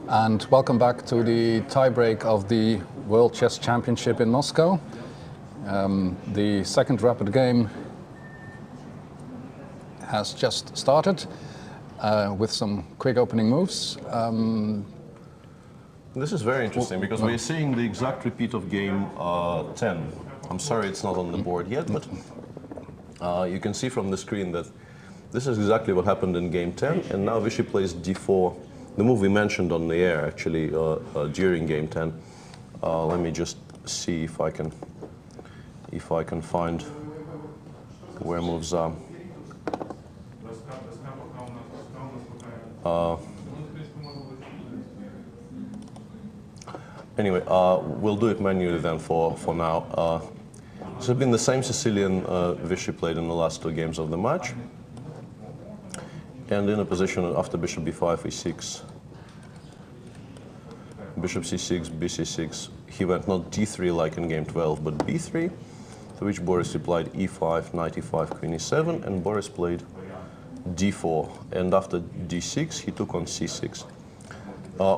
And welcome back to the tiebreak of the World Chess Championship in Moscow. The second rapid game has just started with some quick opening moves. This is very interesting because we're seeing the exact repeat of game 10. I'm sorry it's not on the board yet, but you can see from the screen that this is exactly what happened in game 10, and now Vishy plays d4, the move we mentioned on the air actually during game 10. Let me just see if I can find where moves are. Anyway, we'll do it manually then for now. This has been the same Sicilian Vishy played in the last two games of the match. And in a position after bishop b5, e6, bishop c6, bc6, he went not d3 like in game 12, but b3, to which Boris replied e5, knight e5, queen e7, and Boris played d4. And after d6, he took on c6.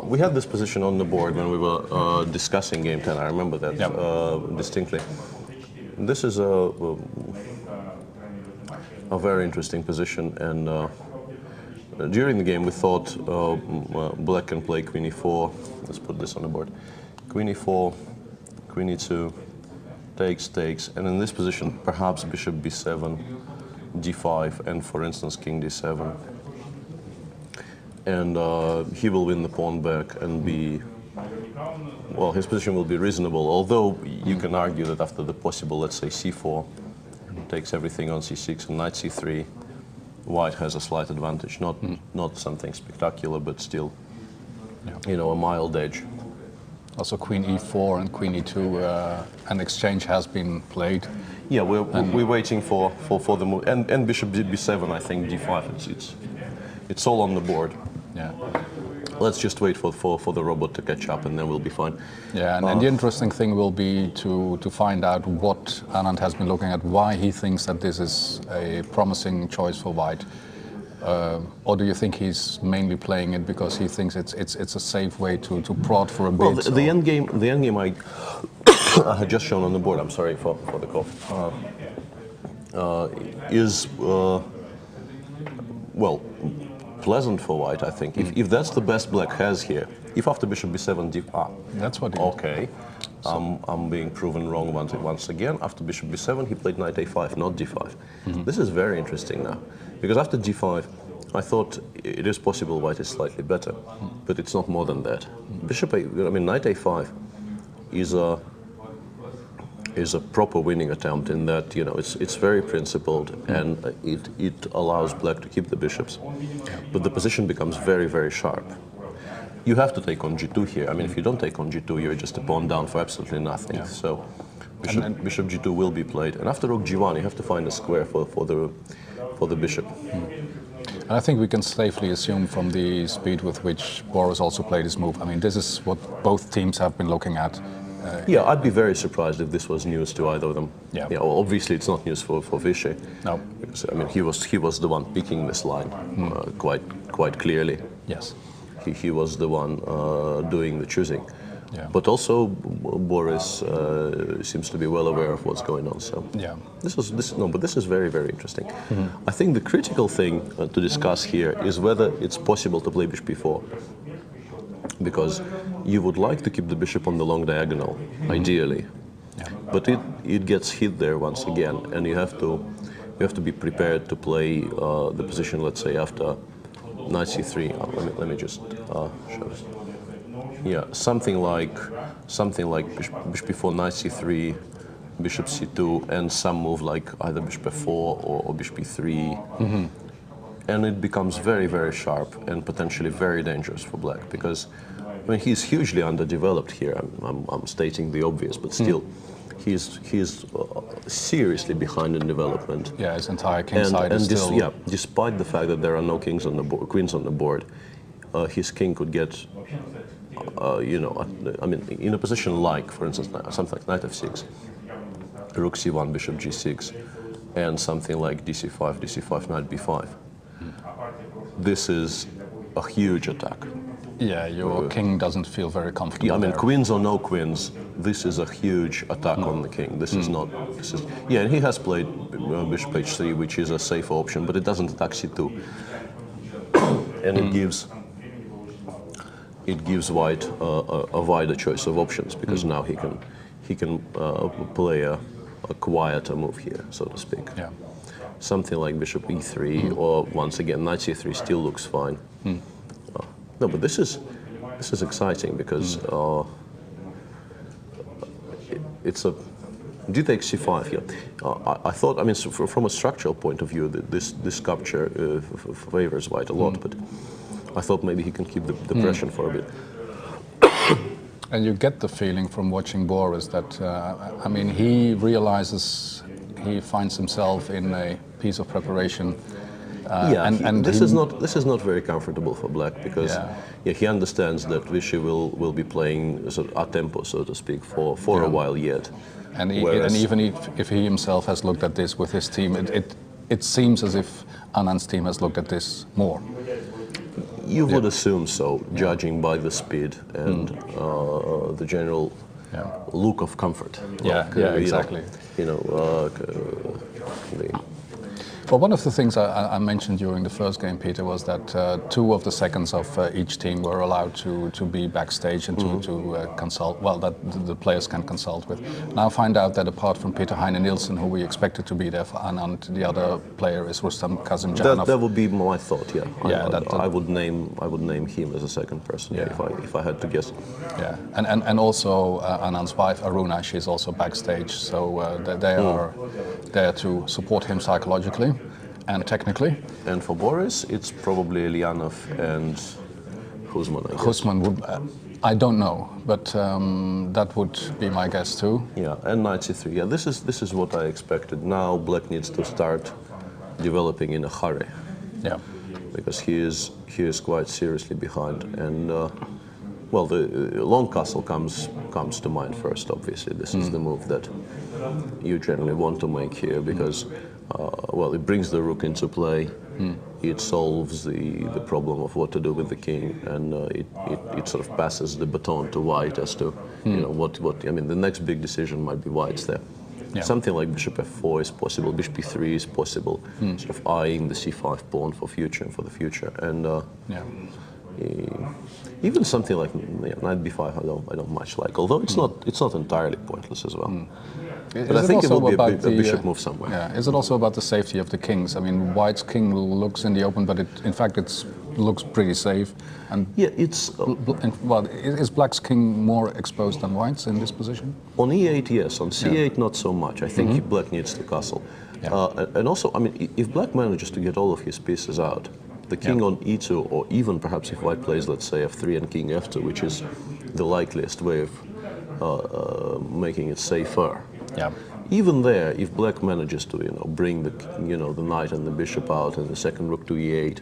We had this position on the board when we were discussing game 10. I remember that distinctly. This is a very interesting position, and during the game we thought black can play queen e4. Let's put this on the board. Queen e4, queen e2, takes, and in this position perhaps bishop b7, d5, and for instance king d7. And he will win the pawn back and be, well, his position will be reasonable, although you can argue that after the possible, let's say c4, takes everything on c6 and knight c3, white has a slight advantage, not something spectacular, but still, you know, a mild edge. Also queen e4 and queen e2, an exchange has been played. Yeah, we're waiting for the move, and bishop b7, I think d5, it's all on the board. Yeah. Let's just wait for the robot to catch up, and then we'll be fine. Yeah, and the interesting thing will be to find out what Anand has been looking at, why he thinks that this is a promising choice for white. Or do you think he's mainly playing it because he thinks it's a safe way to prod for a bit? Well, the end game I had just shown on the board. I'm sorry for the cough. Is well, pleasant for white, I think. If that's the best black has here, if after bishop b7, that's what he okay. I'm being proven wrong once again. After bishop b7, he played knight a5, not d5. This is very interesting now, because after d5, I thought it is possible white is slightly better, but it's not more than that. Knight a5 is a proper winning attempt in that, you know, it's very principled, and it allows black to keep the bishops, but the position becomes very, very sharp. You have to take on g2 here. I mean, if you don't take on g2, you're just a pawn down for absolutely nothing. Yeah. So bishop g2 will be played, and after rook g1, you have to find a square for the bishop. And I think we can safely assume from the speed with which Boris also played his move. I mean, this is what both teams have been looking at. Yeah, I'd be very surprised if this was news to either of them. Yeah. Yeah, well, obviously it's not news for Vishy. No. Because, I mean, he was the one picking this line quite clearly. Yes. He was the one doing the choosing. Yeah. But also Boris seems to be well aware of what's going on. So yeah. But this is very, very interesting. I think the critical thing to discuss here is whether it's possible to play bishop b4. Because you would like to keep the bishop on the long diagonal, ideally, but it gets hit there once again, and you have to be prepared to play the position, let's say, after knight c3. Let me just show this. Yeah, something like bishop b4, knight c3, bishop c2, and some move like either bishop f4 or bishop b3. And it becomes very, very sharp and potentially very dangerous for black, because I mean, he's hugely underdeveloped here. I'm stating the obvious, but still, he's seriously behind in development. Yeah, his entire king side is still. Yeah, despite the fact that there are no kings on the board, queens on the board, his king could get, you know, I mean, in a position like, for instance, something like knight f6, rook c1, bishop g6, and something like dc5, knight b5. This is a huge attack. Yeah, your king doesn't feel very comfortable. Yeah, I mean, there. queens or no queens, this is a huge attack on the king. This is not. This is, yeah, and he has played bishop h3, which is a safe option, but it doesn't attack c2, and it gives white a wider choice of options, because now he can play a quieter move here, so to speak. Yeah. Something like bishop e3, or once again knight c3 still looks fine. No, but this is exciting, because it's a d takes c5 here. I thought, I mean, so from a structural point of view, this capture favors white a lot, but I thought maybe he can keep the pressure for a bit. And you get the feeling from watching Boris that, I mean, he realizes he finds himself in a piece of preparation. This is not very comfortable for black, because he understands that Vichy will be playing sort of a tempo, so to speak, for a while yet. And even if he himself has looked at this with his team, it seems as if Anand's team has looked at this more. You would assume so, judging by the speed and the general look of comfort. Exactly. Well, one of the things I mentioned during the first game, Peter, was that 2 of the seconds of each team were allowed to be backstage and to consult, well, that the players can consult with. Now find out that apart from Peter Heine-Nielsen, who we expected to be there for Anand, the other player is Rustam Kazimjanov. That would be my thought, yeah. I would name him as a second person, if I had to guess. Yeah, and also Anand's wife, Aruna, she's also backstage, so they are there to support him psychologically and technically. And for Boris, it's probably Elyanov and Husman, I guess. Husman would, I don't know, but that would be my guess too. Yeah, and knight c3. Yeah, this is what I expected. Now black needs to start developing in a hurry. Yeah. Because he is quite seriously behind, and well, the long castle comes to mind first. Obviously, this is the move that you generally want to make here, because well, it brings the rook into play. It solves the problem of what to do with the king, and it sort of passes the baton to white as to what I mean. The next big decision might be white's there. Yeah. Something like bishop f4 is possible, bishop e3 is possible, sort of eyeing the c5 pawn for the future, and even something like knight b5 I don't much like, although it's not entirely pointless as well. But I think it will be a bishop move somewhere. Yeah. Is it also about the safety of the kings? I mean, white's king looks in the open, but in fact it looks pretty safe. And yeah, it's well, is black's king more exposed than white's in this position? On e8, yes. On c8, not so much. I think black needs to castle. Yeah. And also, I mean, if black manages to get all of his pieces out, the king on e2, or even perhaps if white plays, let's say, f3 and king f2, which is the likeliest way of making it safer. Yeah. Even there, if black manages to bring the knight and the bishop out and the second rook to e8,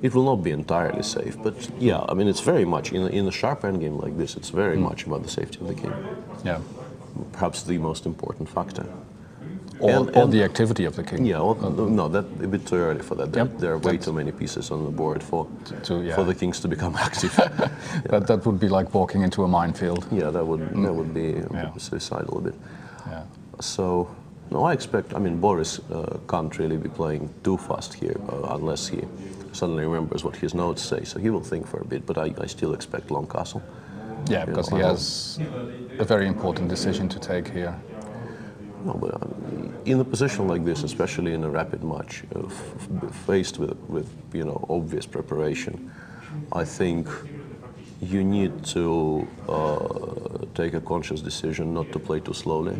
it will not be entirely safe. But yeah, I mean, it's very much in a sharp endgame like this. It's very much about the safety of the king. Yeah. Perhaps the most important factor. Or the activity of the king. Yeah. No, that a bit too early for that. There are way too many pieces on the board for the kings to become active. That would be like walking into a minefield. Yeah, that would be suicidal a bit. Yeah. So, no, I expect, I mean, Boris can't really be playing too fast here unless he suddenly remembers what his notes say. So he will think for a bit, but I still expect long castle. Yeah, because he has a very important decision to take here. No, but in a position like this, especially in a rapid match, faced with obvious preparation, I think you need to take a conscious decision not to play too slowly,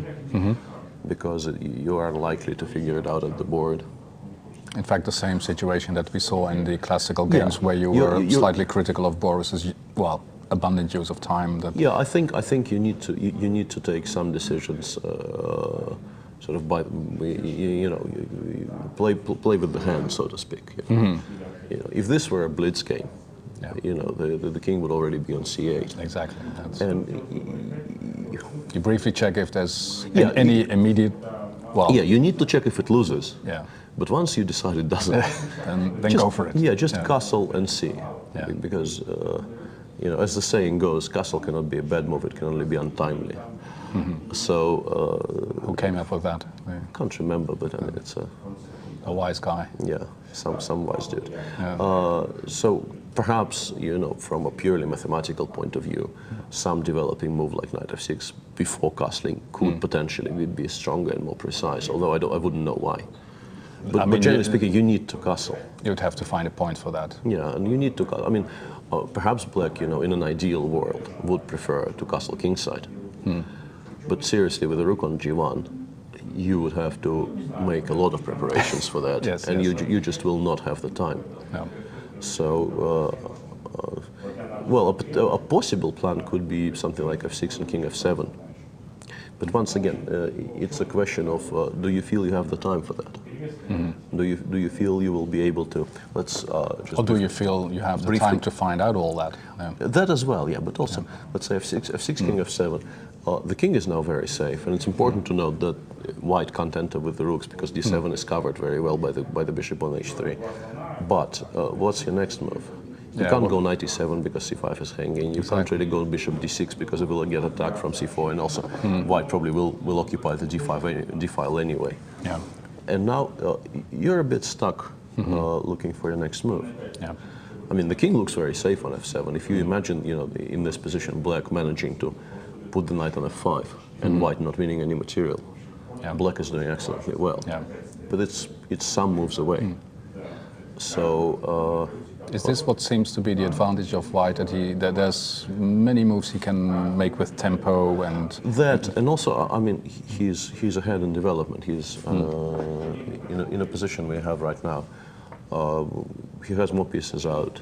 because you are likely to figure it out at the board. In fact, the same situation that we saw in the classical games, where you were slightly critical of Boris's, well, abundant use of time. Yeah, I think you need to take some decisions, sort of by you play with the hand, so to speak. If this were a blitz game, the king would already be on c8. Exactly. And you briefly check if there's any immediate. Well, you need to check if it loses. Yeah. But once you decide it doesn't, then go for it. Yeah, just castle and see, because You know, as the saying goes, castle cannot be a bad move, it can only be untimely. So... Who came up with that? can't remember, but I mean, it's A wise guy. yeah, some wise dude. Yeah. So perhaps, you know, from a purely mathematical point of view, some developing move like knight f6 before castling could potentially be stronger and more precise, although I wouldn't know why. But generally speaking, you need to castle. You'd have to find a point for that. Yeah, and you need to castle. I mean, perhaps black, you know, in an ideal world, would prefer to castle kingside. But seriously, with a rook on g1, you would have to make a lot of preparations for that, Yes, and yes. you just will not have the time. No. So, well, a possible plan could be something like f6 and king f7. But once again, it's a question of do you feel you have the time for that? Do you feel you will be able to? Let's just. Or do you feel you have the time to find out all that? Yeah. That as well, yeah. But also, let's say f6, king f7. The king is now very safe, and it's important to note that white can't enter with the rooks because d7 is covered very well by the bishop on h3. But what's your next move? You can't go knight e7 because c5 is hanging. You can't really go bishop d6 because it will get attacked from c4, and also white probably will occupy the d file anyway. Yeah. And now you're a bit stuck looking for your next move. Yeah. I mean, the king looks very safe on f7. If you imagine, you know, in this position, black managing to put the knight on f5 and white not winning any material, black is doing excellently well. Yeah. But it's some moves away. So. Is this what seems to be the advantage of white, that there's many moves he can make with tempo and that, and also, I mean, he's ahead in development. He's in a position we have right now. He has more pieces out.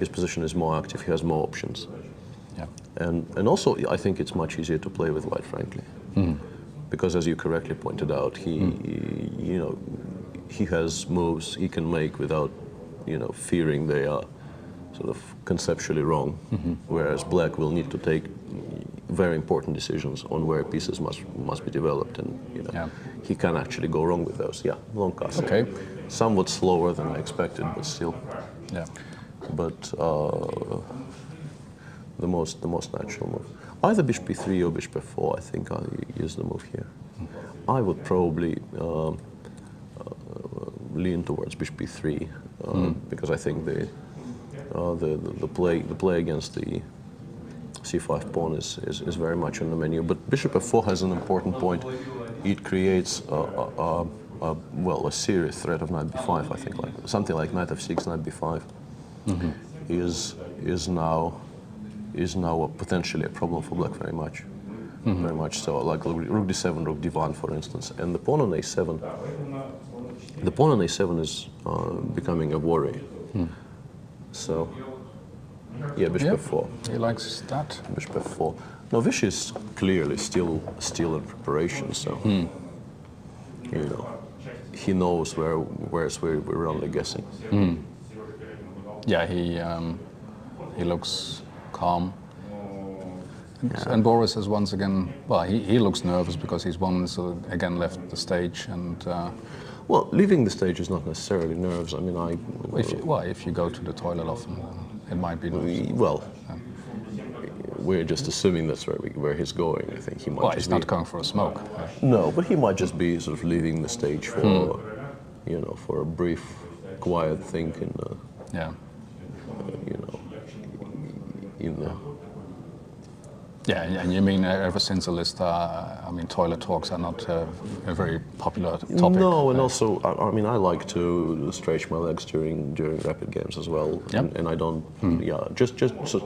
His position is more active. He has more options. Yeah. And also, I think it's much easier to play with white, frankly, because as you correctly pointed out, he has moves he can make without, you know, fearing they are sort of conceptually wrong, whereas black will need to take very important decisions on where pieces must be developed, and you know, he can actually go wrong with those. Yeah, long castle. Okay. Somewhat slower than I expected, but still. Yeah. But the most natural move, either bishop b3 or bishop f4. I think I'll use the move here. I would probably lean towards bishop b3 because I think the play against the c5 pawn is very much on the menu. But bishop f4 has an important point. It creates a serious threat of knight b5. I think something like knight f6, knight b5 is now potentially a problem for black very much. Very much so, like rook d7, rook d1, for instance, and the pawn on a7. The pawn on a7 is becoming a worry. So, yeah, bishop f4. He likes that. Bishop f4. Now, Vish is clearly still in preparation, so you know he knows where we're only guessing. Yeah, he looks calm. And Boris has once again, well, he looks nervous because he's once again left the stage, and well, leaving the stage is not necessarily nerves. I mean, if you go to the toilet often, it might be nerves. Well, we're just assuming that's where he's going. I think he might. Well, he's not going for a smoke. No, but he might just be sort of leaving the stage for, you know, for a brief, quiet think in the, you know, in the. Yeah, and you mean ever since Alista, I mean, toilet talks are not a very popular topic. No, and also, I mean, I like to stretch my legs during rapid games as well, and I don't, just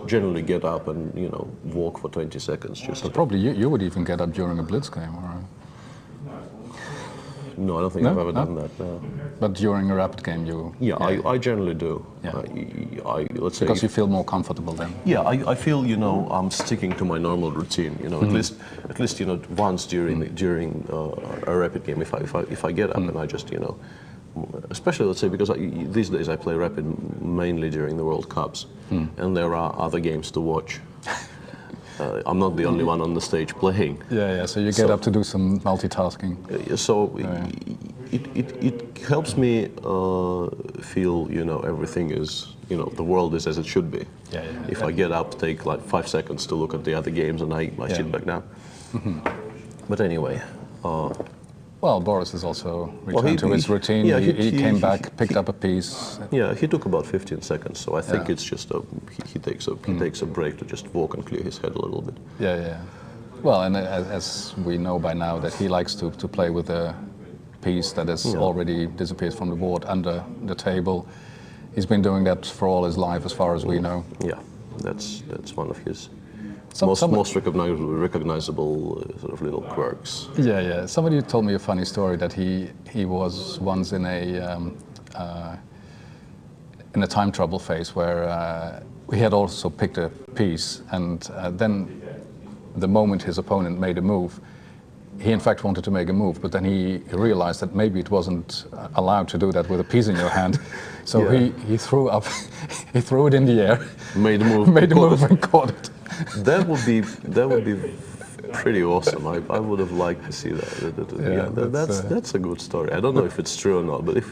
generally get up and, you know, walk for 20 seconds. So probably you would even get up during a blitz game, or? No, I don't think I've ever done that. No. But during a rapid game, you? Yeah, I generally do. Yeah. Let's say because you feel more comfortable then. Yeah, I feel, you know, I'm sticking to my normal routine. You know, at least you know, once during a rapid game, if I get up and I just, you know, especially let's say because these days I play rapid mainly during the World Cups, and there are other games to watch. I'm not the only one on the stage playing. Yeah. So you get up to do some multitasking. it helps me feel, everything is, the world is as it should be. Yeah. If I get up, take like 5 seconds to look at the other games, and I sit back down. But anyway. Well, Boris has also returned to his routine. Yeah, he came back, picked up a piece. Yeah, he took about 15 seconds, so I think it's just he takes a break to just walk and clear his head a little bit. Yeah. Well, and as we know by now, that he likes to play with a piece that has already disappeared from the board under the table. He's been doing that for all his life, as far as we know. Yeah, that's one of his most recognizable sort of little quirks. Yeah. Somebody told me a funny story that he was once in a time trouble phase where he had also picked a piece, and then the moment his opponent made a move, he in fact wanted to make a move, but then he realized that maybe it wasn't allowed to do that with a piece in your hand. So he threw up, he threw it in the air, made a move, and caught it. That would be pretty awesome. I would have liked to see that. That's a good story. I don't know if it's true or not, but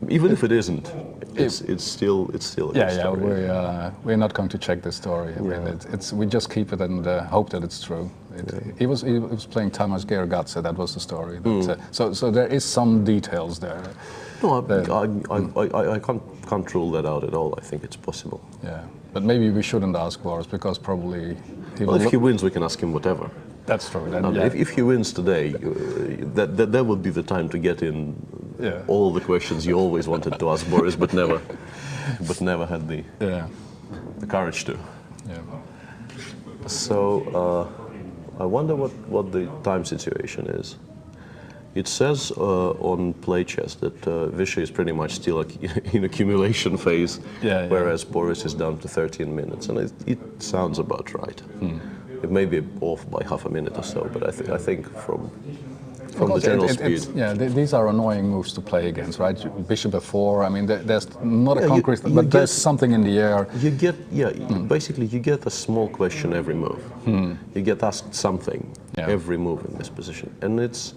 even if it isn't, it's still a good story. We're not going to check this story. I mean, we just keep it and hope that it's true. He was playing Tamas Gergatse. That was the story. So there is some details there. No, I can't rule that out at all. I think it's possible. Yeah, but maybe we shouldn't ask Boris, because probably if he wins, we can ask him whatever. That's true. If he wins today, that would be the time to get in all the questions you always wanted to ask Boris, but never had the courage to. Yeah. So I wonder what the time situation is. It says on play chess that Vishy is pretty much still in accumulation phase, whereas Boris is down to 13 minutes, and it sounds about right. It may be off by half a minute or so, but I think from the general speed. These are annoying moves to play against, right? Bishop f4. I mean, there's not a concrete, but there's something in the air. You get basically you get a small question every move. You get asked something every move in this position, and it's.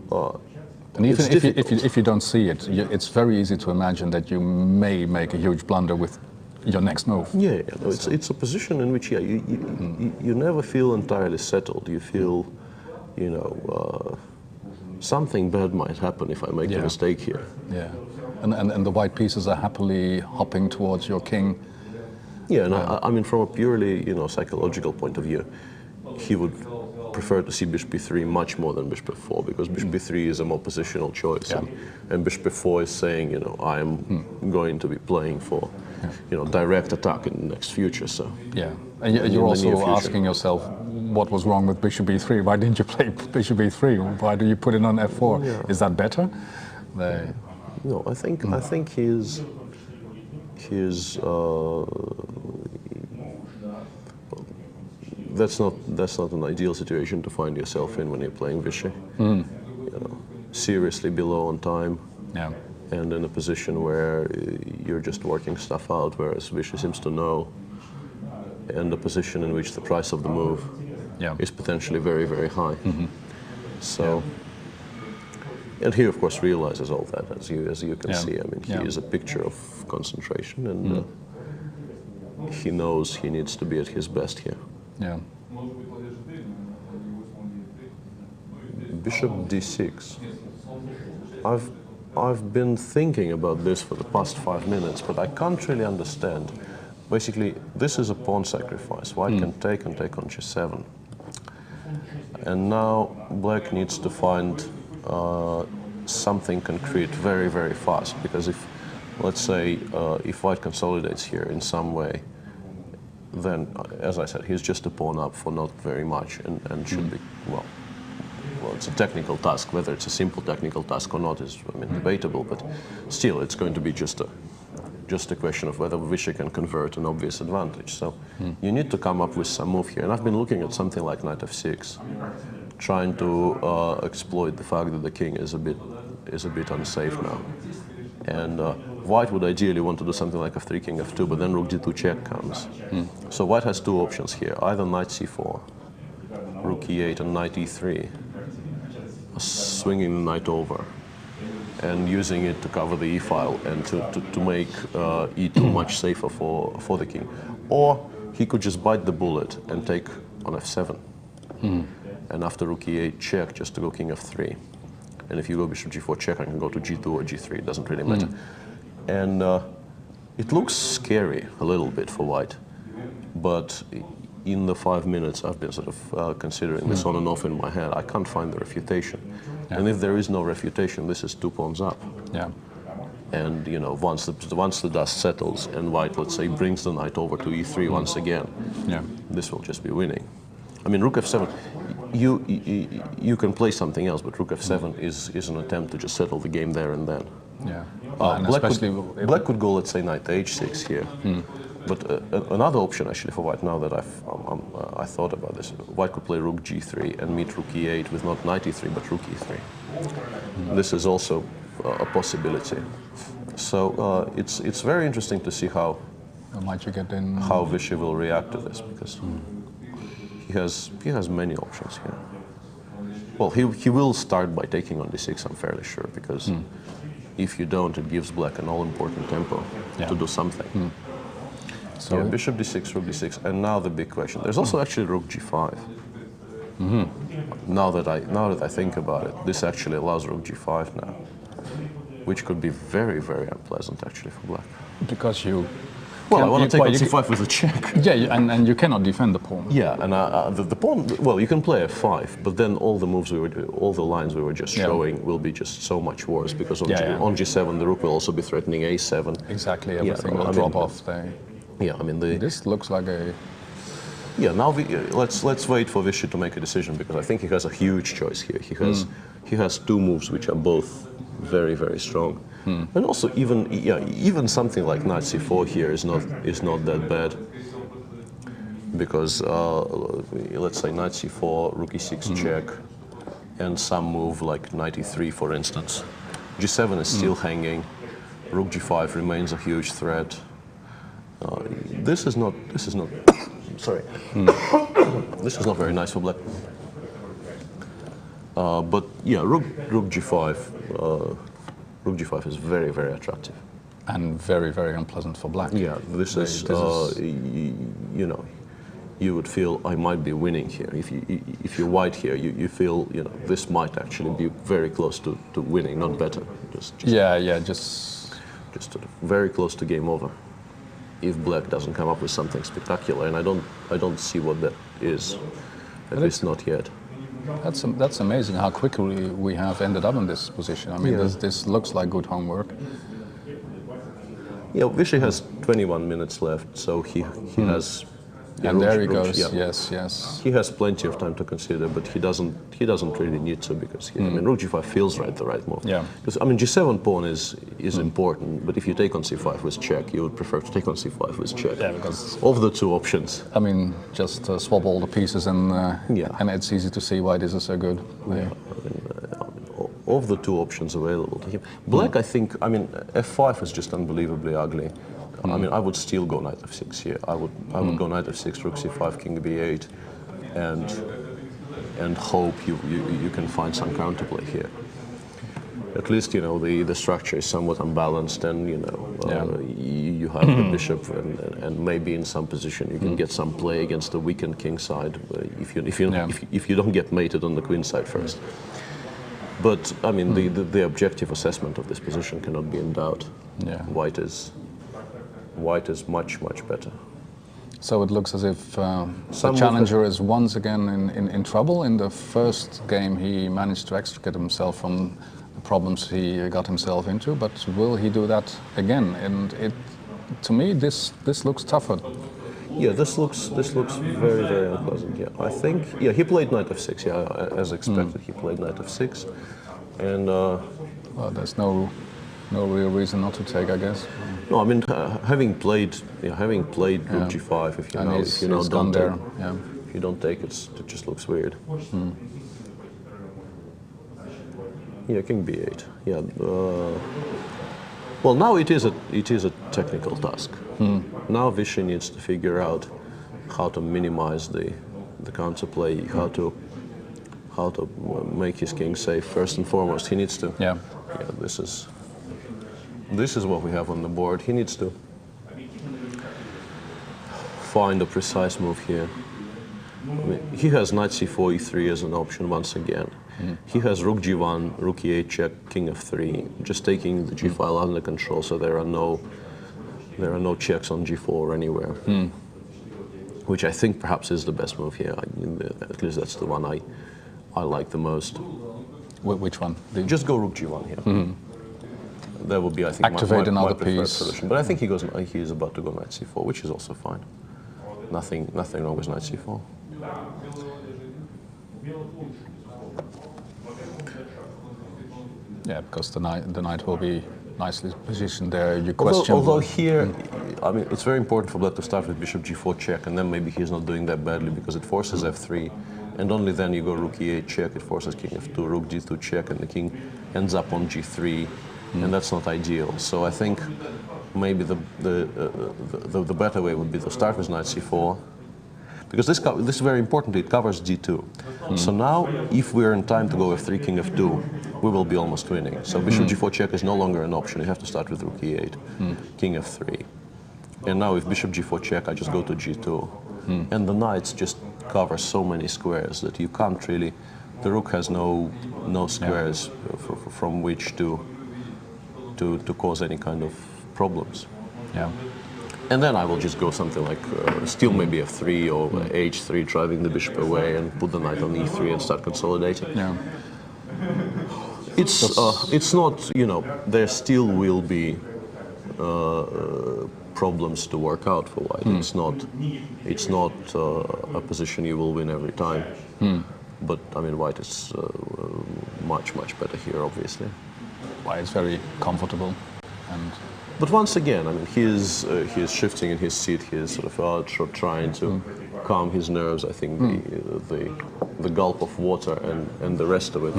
And even if you don't see it, it's very easy to imagine that you may make a huge blunder with your next move. It's a position in which you never feel entirely settled. You feel, something bad might happen if I make a mistake here. Yeah, and the white pieces are happily hopping towards your king. Yeah, and I mean, from a purely psychological point of view, he would prefer to see bishop b3 much more than bishop f4, because bishop b3 is a more positional choice, and bishop f4 is saying, I am going to be playing for, direct attack in the next future. So and you're also asking yourself, what was wrong with bishop b3? Why didn't you play bishop b3? Why do you put it on f4? Is that better? No, I think his that's not an ideal situation to find yourself in when you're playing Vishy. Seriously below on time, and in a position where you're just working stuff out, whereas Vishy seems to know, and a position in which the price of the move is potentially very, very high. So, and he of course realizes all that, as you can see. I mean, he is a picture of concentration, and he knows he needs to be at his best here. Yeah. Bishop d6. I've been thinking about this for the past 5 minutes, but I can't really understand. Basically, this is a pawn sacrifice. White can take on g7. And now black needs to find something concrete very, very fast, because if, let's say, if white consolidates here in some way, then, as I said, he's just a pawn up for not very much, and should be, well, it's a technical task. Whether it's a simple technical task or not is, debatable, but still, it's going to be just a question of whether Vishy can convert an obvious advantage. So you need to come up with some move here, and I've been looking at something like knight f6, trying to exploit the fact that the king is a bit unsafe now, and white would ideally want to do something like f3, king f2, but then rook d2 check comes. So white has two options here: either knight c4, rook e8, and knight e3. swinging the knight over and using it to cover the e-file and to make e2 much safer for the king. Or he could just bite the bullet and take on f7. And after rook e8 check, just to go king f3. And if you go bishop g4 check, I can go to g2 or g3, it doesn't really matter. And it looks scary a little bit for white, but in the 5 minutes I've been sort of considering this on and off in my head, I can't find the refutation. Yeah. And if there is no refutation, this is 2 pawns up. Yeah. And you know, once the dust settles and white, let's say, brings the knight over to e3 once again, this will just be winning. I mean, rook f7, you can play something else, but rook f7 is an attempt to just settle the game there and then. Yeah. Black could go, let's say, knight h6 here. But another option actually for white, now that I thought about this, white could play rook g3 and meet rook e8 with not knight e3 but rook e3. This is also a possibility. So it's very interesting to see how Vishy will react to this, because he has many options here. Well, he will start by taking on d6, I'm fairly sure, because if you don't, it gives black an all-important tempo to do something. So bishop d6, rook d6, and now the big question. There's also actually rook g5. Now that I think about it, this actually allows rook g5 now, which could be very, very unpleasant actually for black. Because you... Well, I want to take on c5 with a check. Yeah, and you cannot defend the pawn. Yeah, and the pawn, well, you can play f5, but then all the moves all the lines we were just showing will be just so much worse, because on g7 the rook will also be threatening a7. Exactly, everything will drop off there. Yeah, I mean, this looks like a... Yeah, now let's wait for Vishy to make a decision, because I think he has a huge choice here. He has 2 moves which are both very, very strong. And also even something like knight c4 here is not that bad, because let's say knight c4, rook e6 check, and some move like knight e3, for instance. g7 is still hanging. Rook g5 remains a huge threat. This is not sorry. This is not very nice for black. But yeah, rook g5. Rook g5 is very, very attractive. And very, very unpleasant for black. Yeah, this is you know, you would feel I might be winning here. If you're white here, you feel, you know, this might actually be very close to winning, not better. Just sort of very close to game over, if black doesn't come up with something spectacular, and I don't see what that is, at least not yet. That's amazing how quickly we have ended up in this position. I mean, this looks like good homework. Yeah, Vishy has 21 minutes left, so he has. Yeah, and there he goes. Yes. He has plenty of time to consider, but he doesn't really need to, because I mean, rook g5 feels the right move. Yeah. Because I mean, g7 pawn is important, but if you take on c5 with check, you would prefer to take on c5 with check. Yeah, because of the 2 options. I mean, just swap all the pieces, and it's easy to see why this is so good. Yeah. Of the 2 options available to him, black, I think, I mean, f5 is just unbelievably ugly. I mean, I would still go knight f6 here. I would go knight f6, rook c5, king b8, and hope you can find some counterplay here. At least, you know, the structure is somewhat unbalanced, and you know, you have the bishop, and maybe in some position you can get some play against the weakened king side if you don't get mated on the queen side first. But I mean, the objective assessment of this position cannot be in doubt. Yeah. White is much, much better. So it looks as if the challenger is once again in trouble. In the first game he managed to extricate himself from the problems he got himself into, but will he do that again? And to me this looks tougher. Yeah, this looks very, very unpleasant. Yeah, I think he played knight f6. Yeah, as expected, he played knight f6, and well, there's no real reason not to take, I guess. No, I mean, having played rook g5, if you now don't take, if you don't take it, it just looks weird. Yeah, king b8. Yeah. Well, now it is a technical task. Now Vishy needs to figure out how to minimize the counterplay, make his king safe. First and foremost, he needs to. Yeah. Yeah, this is what we have on the board. He needs to find a precise move here. I mean, he has knight c4, e3 as an option once again. He has rook g1, rook e8 check, king f3, just taking the g file under control, so there are no checks on g4 anywhere. Which I think perhaps is the best move here. At least that's the one I like the most. Which one? Just go rook g1 here. That would be, I think, Activate another my preferred piece. solution. But I think he is about to go knight c4, which is also fine. Nothing wrong with knight c4. Yeah, because the knight will be nicely positioned there. You question. Although here, I mean, it's very important for Black to start with bishop g4 check, and then maybe he's not doing that badly because it forces f3, and only then you go rook e8 check. It forces king f2, rook g2 check, and the king ends up on g3, and that's not ideal. So I think maybe the better way would be to start with knight c4. Because this is very important, it covers d2. So now, if we're in time to go f3, king f2, we will be almost winning. So bishop g4 check is no longer an option, you have to start with rook e8, king f3. And now if bishop g4 check, I just go to g2. And the knights just cover so many squares that you can't really, the rook has no squares from which to cause any kind of problems. Yeah. And then I will just go something like still maybe f3 or h3, driving the bishop away and put the knight on e3 and start consolidating. Yeah. It's not, you know, there still will be problems to work out for white. It's not a position you will win every time. But I mean, white is much better here, obviously. Why it's very comfortable and. But once again, I mean, he is shifting in his seat. He is sort of trying to calm his nerves. I think the gulp of water and the rest of it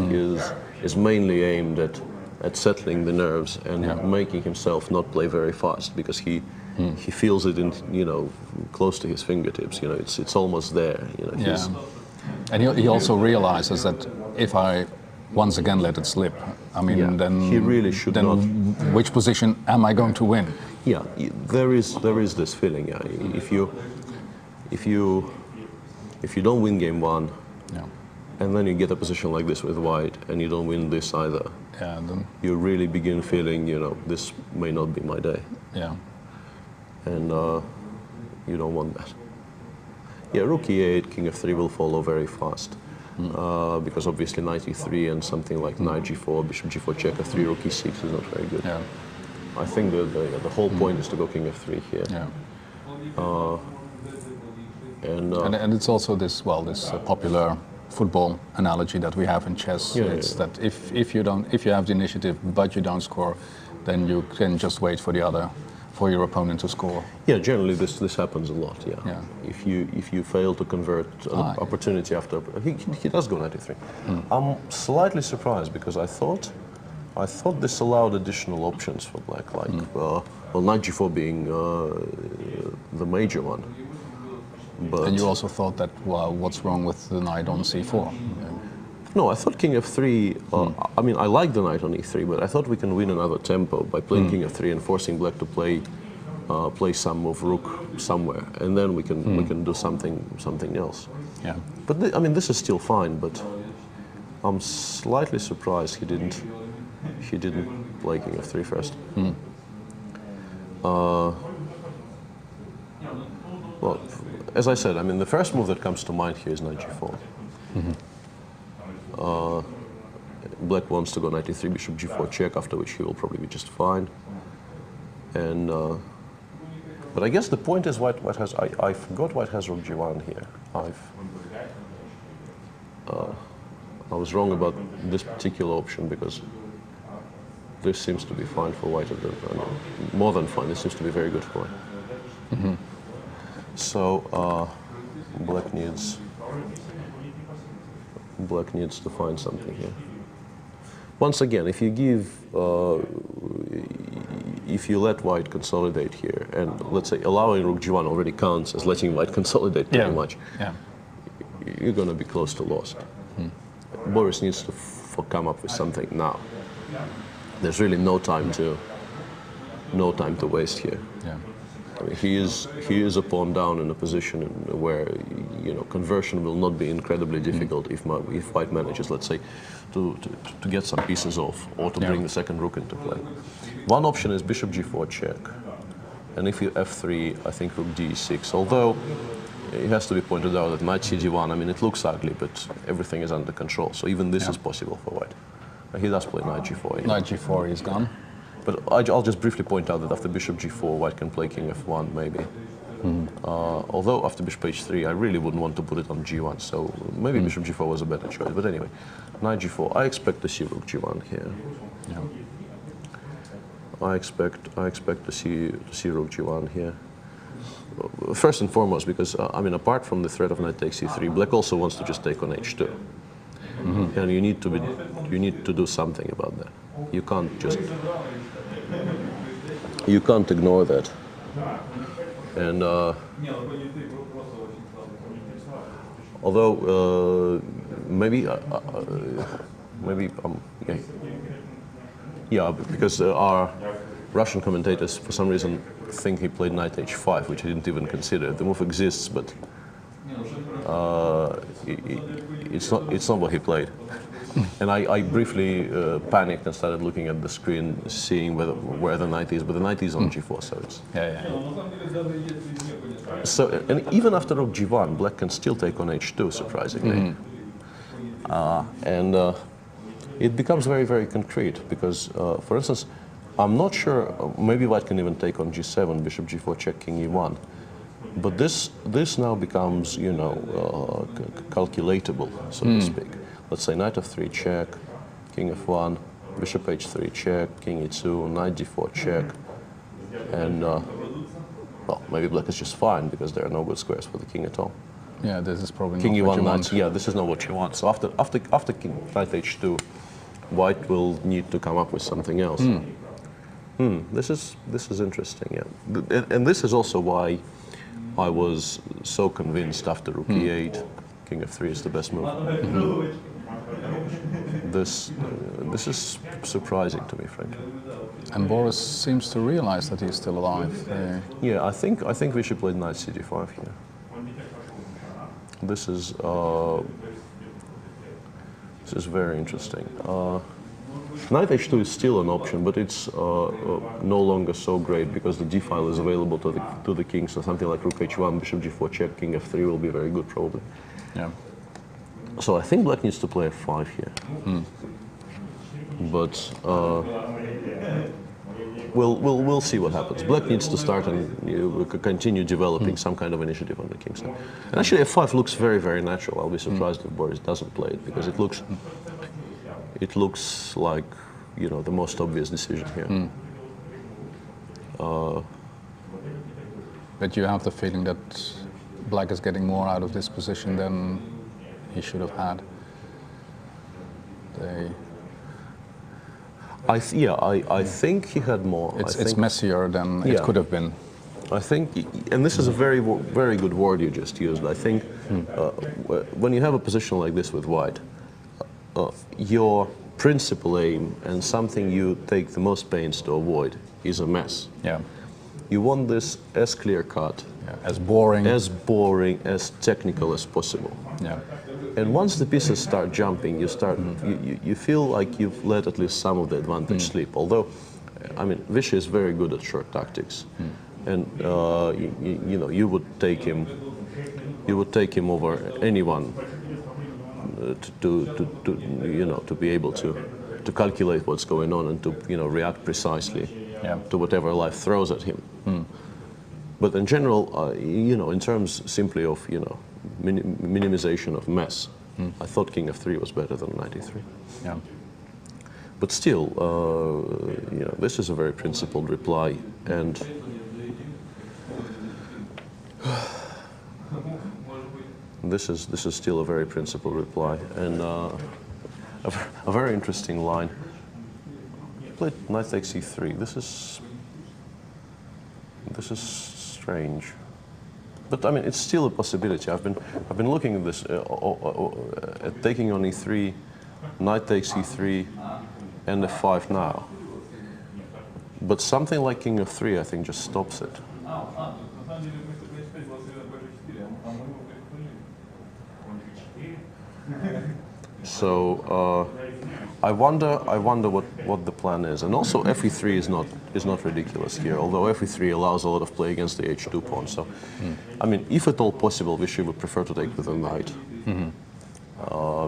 is mainly aimed at settling the nerves and making himself not play very fast, because he feels it in, you know, close to his fingertips. You know, it's almost there. You know, and he also realizes that if I once again let it slip, I mean, then he really should not. Which position am I going to win? Yeah, there is this feeling. Yeah, if you don't win game one, and then you get a position like this with white, and you don't win this either, then you really begin feeling, you know, this may not be my day. Yeah. And you don't want that. Yeah, rook e8, king f3 will follow very fast. Because obviously knight e3 and something like knight g4, bishop g4 check, f3, rook e6 is not very good. Yeah. I think the whole point is to go king f3 here. Yeah. And it's also this popular football analogy that we have in chess. It's that if you have the initiative but you don't score, then you can just wait for your opponent to score. Yeah, generally this happens a lot. Yeah. If you fail to convert an opportunity after he does go knight e3. I'm slightly surprised because I thought this allowed additional options for black, like knight g4 being the major one. But and you also thought that, well, what's wrong with the knight on c4? No, I thought king f3, I mean, I like the knight on e3, but I thought we can win another tempo by playing king f3 and forcing black to play some move rook somewhere, and then we can do something else. Yeah. But I mean, this is still fine, but I'm slightly surprised he didn't play king f3 first. Well, as I said, I mean, the first move that comes to mind here is knight g4. Black wants to go knight e3, bishop g4 check, after which he will probably be just fine. And but I guess the point is white has, I forgot white has rook g1 here. I was wrong about this particular option because this seems to be fine for white. I mean, more than fine, this seems to be very good for white. So black needs to find something here. Once again, if you let white consolidate here, and let's say allowing rook g1 already counts as letting white consolidate pretty much, you're going to be close to lost. Boris needs to come up with something now. There's really no time to waste here. Yeah. I mean, he is a pawn down in a position where conversion will not be incredibly difficult if white manages, let's say, to get some pieces off or to bring the second rook into play. One option is bishop g4 check, and if you f3, I think rook d6. Although it has to be pointed out that knight cg1, I mean, it looks ugly, but everything is under control. So even this is possible for white. He does play knight g4. Anyway. Knight g4 is gone. But I'll just briefly point out that after bishop g4, white can play king f1 maybe. Although after bishop h3, I really wouldn't want to put it on g1, so maybe bishop g4 was a better choice. But anyway, knight g4, I expect to see rook g1 here. Yeah. I expect to see rook g1 here. First and foremost, because I mean, apart from the threat of knight takes e3, black also wants to just take on h2, and you need to do something about that. You can't ignore that. And although because our Russian commentators for some reason think he played knight h5, which I didn't even consider. The move exists, but it's not what he played. And I briefly panicked and started looking at the screen, seeing where the knight is, but the knight is on g4, so it's... So, and even after rook g1, black can still take on h2, surprisingly. It becomes very, very concrete, because, for instance, I'm not sure, maybe white can even take on g7, bishop g4, check, king e1. But this now becomes, calculatable, so to speak. Let's say knight f3 check, king f1, bishop h3 check, king e2, knight d4 check, and well, maybe black is just fine because there are no good squares for the king at all. Yeah, this is probably king not what e1 you knight. want. Yeah, this is not what you want. So after king knight h2, white will need to come up with something else. This is interesting. Yeah, and this is also why I was so convinced after rook e8, king f3 is the best move. This is surprising to me, frankly. And Boris seems to realize that he's still alive. Yeah, I think we should play knight cd5 here. This is very interesting. Knight h2 is still an option, but it's no longer so great because the d file is available to the king. So something like rook h1, bishop g4 check, king f3 will be very good probably. Yeah. So I think black needs to play f5 here. But we'll see what happens. Black needs to start and continue developing some kind of initiative on the king side. And actually f5 looks very, very natural. I'll be surprised if Boris doesn't play it because it looks like, the most obvious decision here. But you have the feeling that black is getting more out of this position than he should have had. I think he had more. It's messier than it could have been. I think, and this is a very, very good word you just used. I think when you have a position like this with white, your principal aim and something you take the most pains to avoid is a mess. Yeah. You want this as clear-cut, as boring, as technical as possible. Yeah. And once the pieces start jumping, you feel like you've let at least some of the advantage slip. Although, I mean, Vishy is very good at short tactics, and you would take him over anyone to be able to calculate what's going on and to react precisely to whatever life throws at him. But in general, in terms simply of minimization of mess, I thought king f3 was better than knight e3. Yeah. But still, this is a very principled reply, and this is still a very principled reply, and a very interesting line. Played knight takes e3. This is strange. But I mean, it's still a possibility. I've been looking at this, at taking on e3, knight takes e3, and f5 now. But something like king of 3, I think, just stops it. So I wonder what the plan is. And also fe3 is not ridiculous here, although fe3 allows a lot of play against the h2 pawn. So, I mean, if at all possible, Vishy would prefer to take with a knight.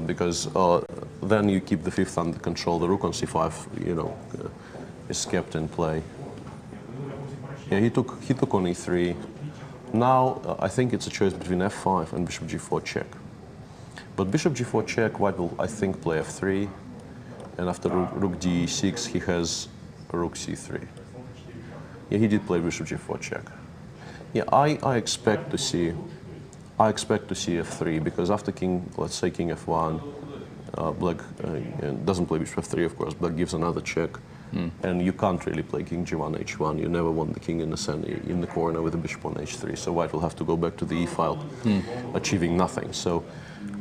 Because then you keep the fifth under control. The rook on c5, you know, is kept in play. Yeah, he took on e3. Now I think it's a choice between f5 and bishop g4 check. But bishop g4 check, white will, I think, play f3, and after rook d6, he has rook c3. Yeah, he did play bishop g4 check. Yeah, I expect to see f3, because after king, let's say king f1, black doesn't play bishop f3, of course. Black gives another check, and you can't really play king g1 h1. You never want the king in the center, in the corner with the bishop on h3. So white will have to go back to the e file, achieving nothing. So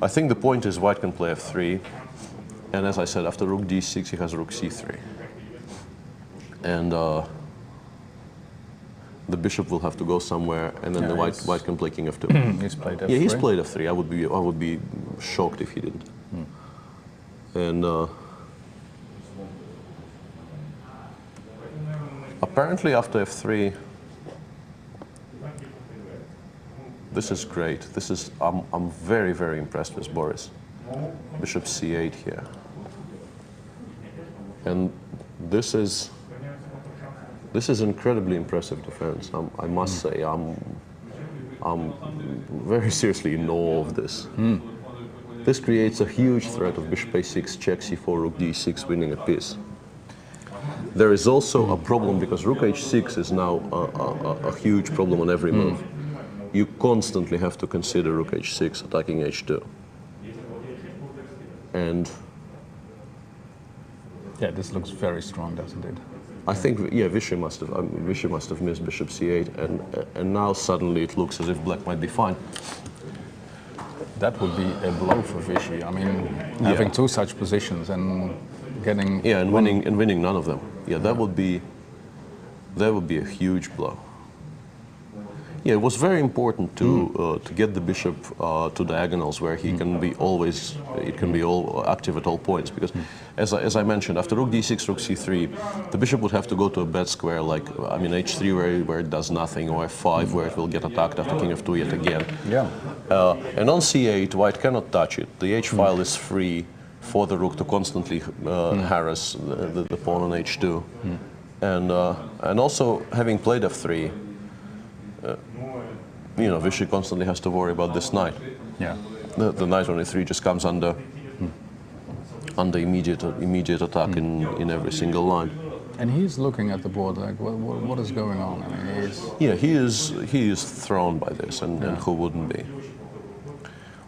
I think the point is white can play f3, and as I said, after rook d6, he has rook c3, and the bishop will have to go somewhere, and then the white can play king f2. He's played f3. Yeah, he's played f3. I would be shocked if he didn't. And apparently after f3, this is great. This is I'm very, very impressed with Boris. Bishop c8 here, and this is incredibly impressive defense. I must say, I'm very seriously in awe of this. This creates a huge threat of bishop a6, check c4, rook d6, winning a piece. There is also a problem because rook h6 is now a huge problem on every move. You constantly have to consider rook h6 attacking h2. And yeah, this looks very strong, doesn't it? I think, yeah, Vishy must have missed bishop c8, and now suddenly it looks as if black might be fine. That would be a blow for Vishy. I mean, having two such positions and getting winning none of them. Yeah, that would be a huge blow. Yeah, it was very important to get the bishop to diagonals where he can be always, it can be all active at all points, because as I mentioned, after rook d6, rook c3, the bishop would have to go to a bad square, like, I mean, h3 where it does nothing, or f5 where it will get attacked after king f2 yet again. Yeah. And on c8, white cannot touch it. The h file is free for the rook to constantly harass the pawn on h2. And also, having played f3, you know, Vishy constantly has to worry about this knight. Yeah. The knight on e3 just comes under immediate attack in every single line. And he's looking at the board like, what is going on? I mean, he is thrown by this, and who wouldn't be?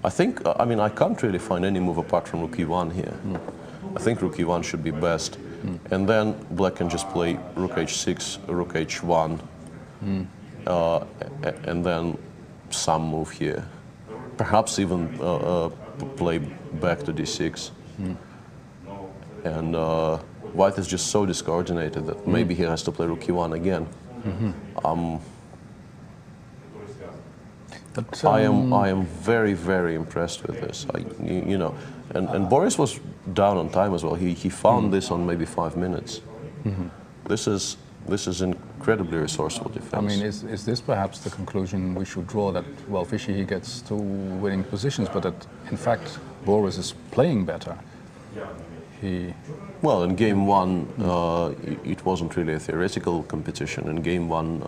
I think, I mean, I can't really find any move apart from rook e1 here. I think rook e1 should be best, and then black can just play rook h6, rook h1. And then some move here. Perhaps even play back to d6. And white is just so discoordinated that maybe he has to play rook e1 again. I am very, very impressed with this. You know, and Boris was down on time as well. He found this on maybe 5 minutes. This is incredibly resourceful defense. I mean, is this perhaps the conclusion we should draw, that, well, Vishy, he gets two winning positions, but that, in fact, Boris is playing better? Well, in game one, it wasn't really a theoretical competition. In game one,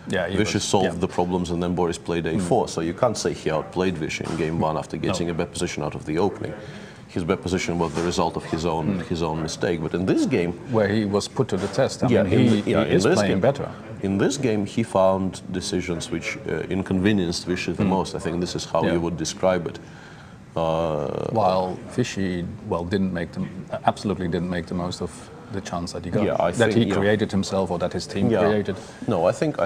Vishy solved the problems, and then Boris played a4. So you can't say he outplayed Vishy in game one after getting a bad position out of the opening. His bad position was the result of his own mistake. But in this game, where he was put to the test, I mean, he is playing better. In this game, he found decisions which inconvenienced Vishy the most. I think this is how you would describe it. While Vishy, well, absolutely didn't make the most of the chance that he got? Yeah, I that think, he created himself or that his team created? No, I think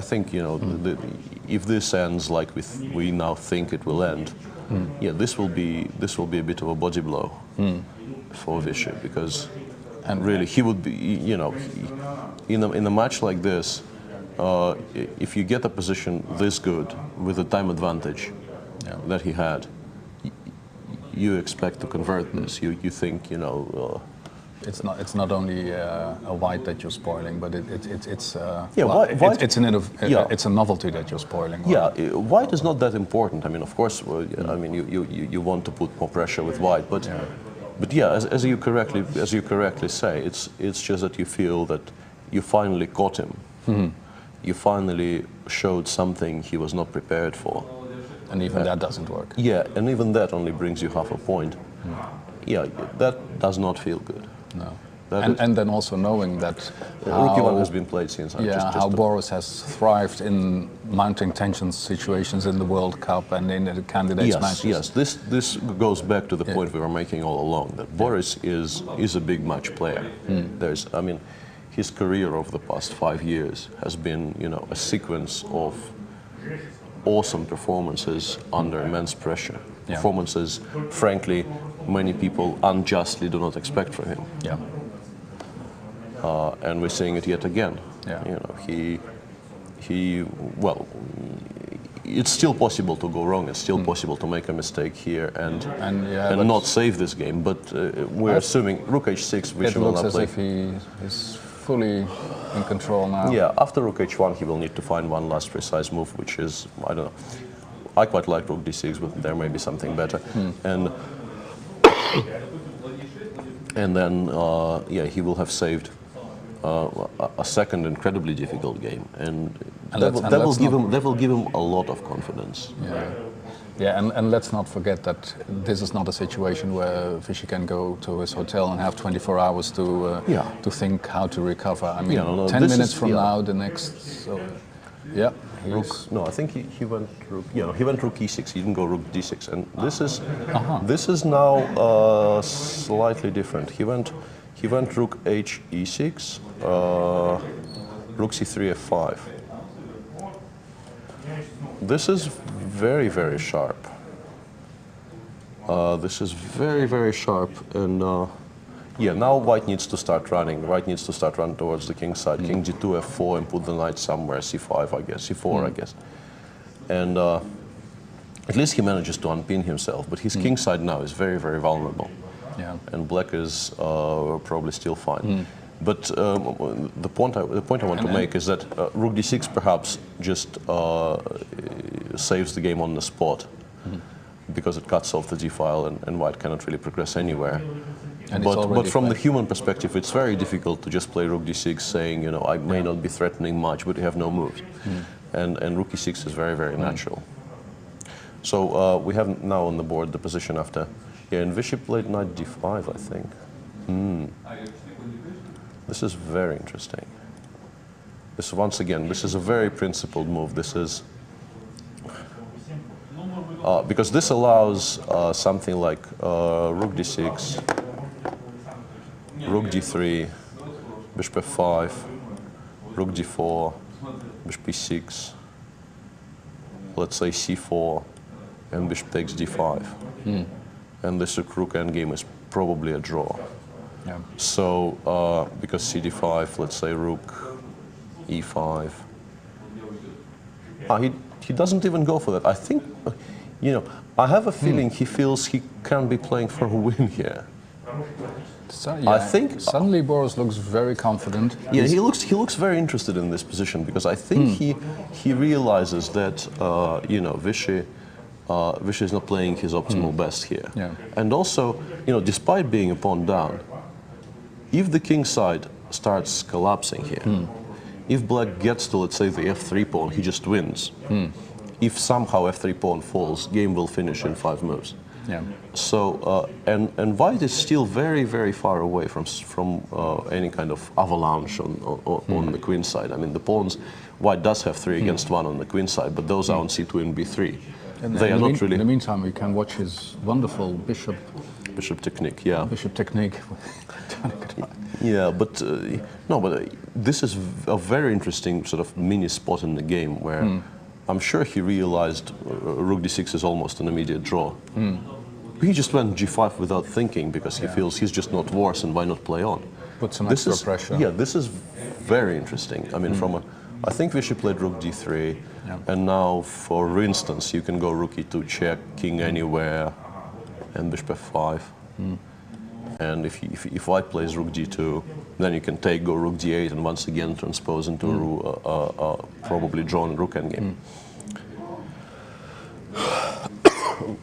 if this ends like we now think it will end, this will be a bit of a body blow for Vishy, because really he would be, in a match like this, if you get a position this good with the time advantage that he had, you expect to convert this. You think, It's not only a white that you're spoiling, but it's white, it's a novelty that you're spoiling. White is not that important. I mean, of course, you want to put more pressure with white, but as you correctly say, it's just that you feel that you finally caught him. You finally showed something he was not prepared for. And even that doesn't work. Yeah, and even that only brings you half a point. Yeah, that does not feel good. No. And then also knowing that Rookie one has been played since. How Boris has thrived in mounting tension situations in the World Cup and in the candidates matches. Yes, this goes back to the point we were making all along, that Boris is a big match player. His career over the past 5 years has been, a sequence of awesome performances under immense pressure. Performances, frankly, many people unjustly do not expect from him. Yeah. And we're seeing it yet again. Yeah. It's still possible to go wrong. It's still possible to make a mistake here and not save this game. But we're assuming Rook H6, which it will looks not as play. if he is fully in control now. Yeah, after Rook H1, he will need to find one last precise move, which is, I don't know. I quite like Rook D6, but there may be something better. And then, he will have saved a second incredibly difficult game, and that will give him a lot of confidence. Yeah, and let's not forget that this is not a situation where Vishy can go to his hotel and have 24 hours to think how to recover. I mean, 10 minutes from now, the next. I think he went Rook. He went Rook E6. He didn't go Rook D6, and this is now slightly different. He went Rook H E6, Rook C3 F5. This is very, very sharp. This is very, very sharp, and now White needs to start running. White needs to start running towards the king side. King G2 F4 and put the knight somewhere. C5, I guess. C4, I guess. And at least he manages to unpin himself. But his king side now is very, very vulnerable. Yeah. And Black is probably still fine. But the point I want to make is that Rook D6 perhaps just saves the game on the spot, because it cuts off the D file and White cannot really progress anywhere. But from the human perspective, it's very difficult to just play Rook D6 saying, I may not be threatening much, but you have no moves. And Rook E6 is very, very natural. So we have now on the board the position after, and Vishy played Knight D5, I think. This is very interesting. Once again, this is a very principled move. This is because this allows something like Rook D6, Rook D3, Bishop F5, Rook D4, Bishop E6, let's say C4, and Bishop takes D5. And this Rook endgame is probably a draw. Yeah. So, because CD5, let's say Rook E5. He doesn't even go for that. I think, I have a feeling he feels he can be playing for a win here. I think suddenly Boris looks very confident. Yeah, he looks very interested in this position, because I think he realizes that Vishy is not playing his optimal best here. Yeah. And also, despite being a pawn down, if the king side starts collapsing here, if Black gets to, let's say, the F3 pawn, he just wins. If somehow F3 pawn falls, game will finish in 5 moves. Yeah. So, and White is still very, very far away from any kind of avalanche on the queen side. I mean, the pawns, White does have 3 against 1 on the queen side, but those are on C2 and B3. They are not really. In the meantime, we can watch his wonderful bishop Bishop technique, yeah. Bishop technique. Yeah, but no, but this is a very interesting sort of mini spot in the game where I'm sure he realized rook d6 is almost an immediate draw. He just went g5 without thinking because he feels he's just not worse and why not play on. Put some extra pressure. Yeah, this is very interesting. I mean, I think Vishy played rook d3, and now, for instance, you can go rook e2 check, king anywhere, and bishop f5. And if white plays rook d2, then you can take, go rook d8, and once again transpose into a probably drawn rook endgame.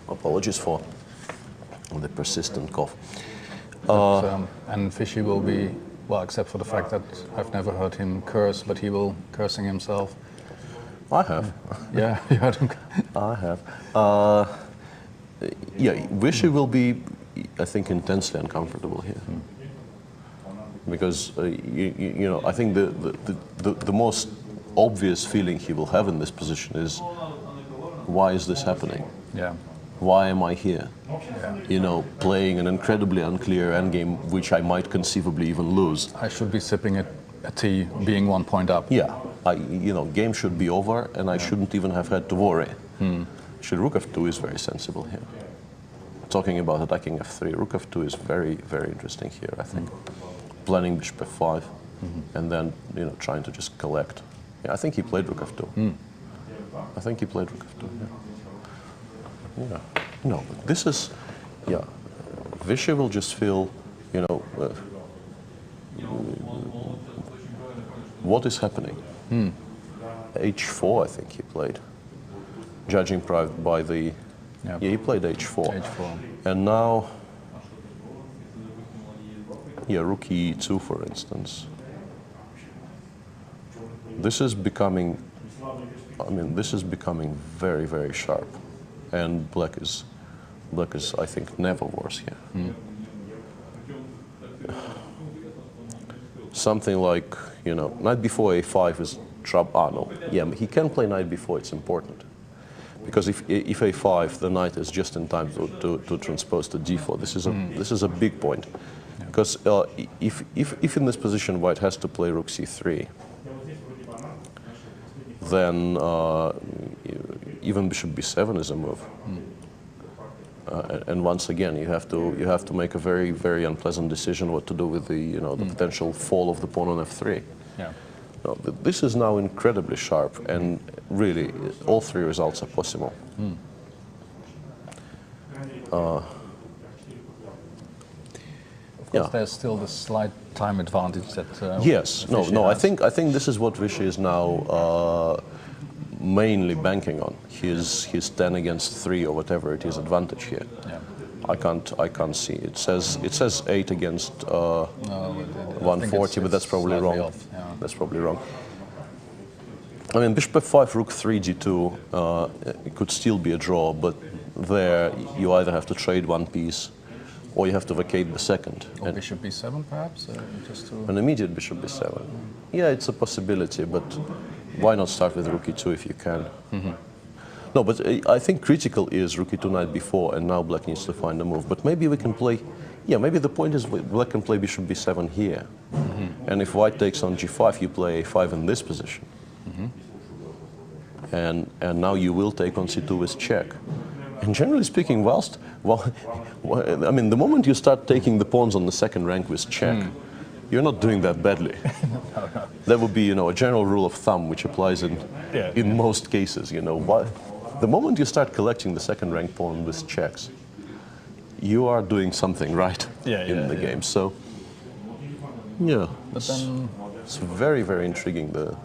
Apologies for the persistent cough. And Fishy will be, well, except for the fact that I've never heard him curse, but he will cursing himself. I have. Yeah, you heard him. I have. Yeah, Vishy will be, I think, intensely uncomfortable here. Because, you know, I think the most obvious feeling he will have in this position is, why is this happening? Yeah. Why am I here? You know, playing an incredibly unclear endgame, which I might conceivably even lose. I should be sipping a tea, being 1 point up. Yeah, you know, game should be over, and I shouldn't even have had to worry. Should rook f2 is very sensible here. Talking about attacking f3, rook f2 is very, very interesting here, I think. Planning bishop f5, and then, you know, trying to just collect. Yeah, I think he played rook f2. I think he played rook f2. Yeah. No, but this is, yeah. Vishy will just feel, you know, what is happening? h4, I think he played. Judging by the, yeah, he played h4. h4. And now, yeah, rook e2, for instance. This is becoming, I mean, this is becoming very, very sharp. And black is, I think, never worse here. Something like, you know, knight before a5 is trouble. Ah, no. Yeah, he can play knight before, it's important. Because if a5, the knight is just in time to transpose to d4. This is a big point. Because if in this position white has to play rook c3, then even bishop b7 is a move. And once again, you have to make a very, very unpleasant decision what to do with the, you know, the potential fall of the pawn on f3. Yeah. No, this is now incredibly sharp, and really all three results are possible. Of course, there's still the slight time advantage that. Yes, no. has. I think this is what Vishy is now mainly banking on. His 10 against 3 or whatever it is advantage here. Yeah. I can't see. It says 8 against No, 140, but that's probably wrong. Off, yeah. That's probably wrong. I mean, bishop f5, rook 3, g2, it could still be a draw, but there you either have to trade one piece or you have to vacate the second. Or and bishop b7, perhaps? Just to... An immediate bishop b7. Yeah, it's a possibility, but why not start with rook e2 if you can? No, but I think critical is rook e2 knight b4, and now black needs to find a move. But maybe we can play, yeah, maybe the point is black can play bishop b7 here. And if white takes on g5, you play a5 in this position. And now you will take on c2 with check. And generally speaking, I mean, the moment you start taking the pawns on the second rank with check, you're not doing that badly. No. That would be, you know, a general rule of thumb which applies in most cases. You know, the moment you start collecting the second rank pawn with checks, you are doing something right in the game. So, yeah, it's very, very intriguing, the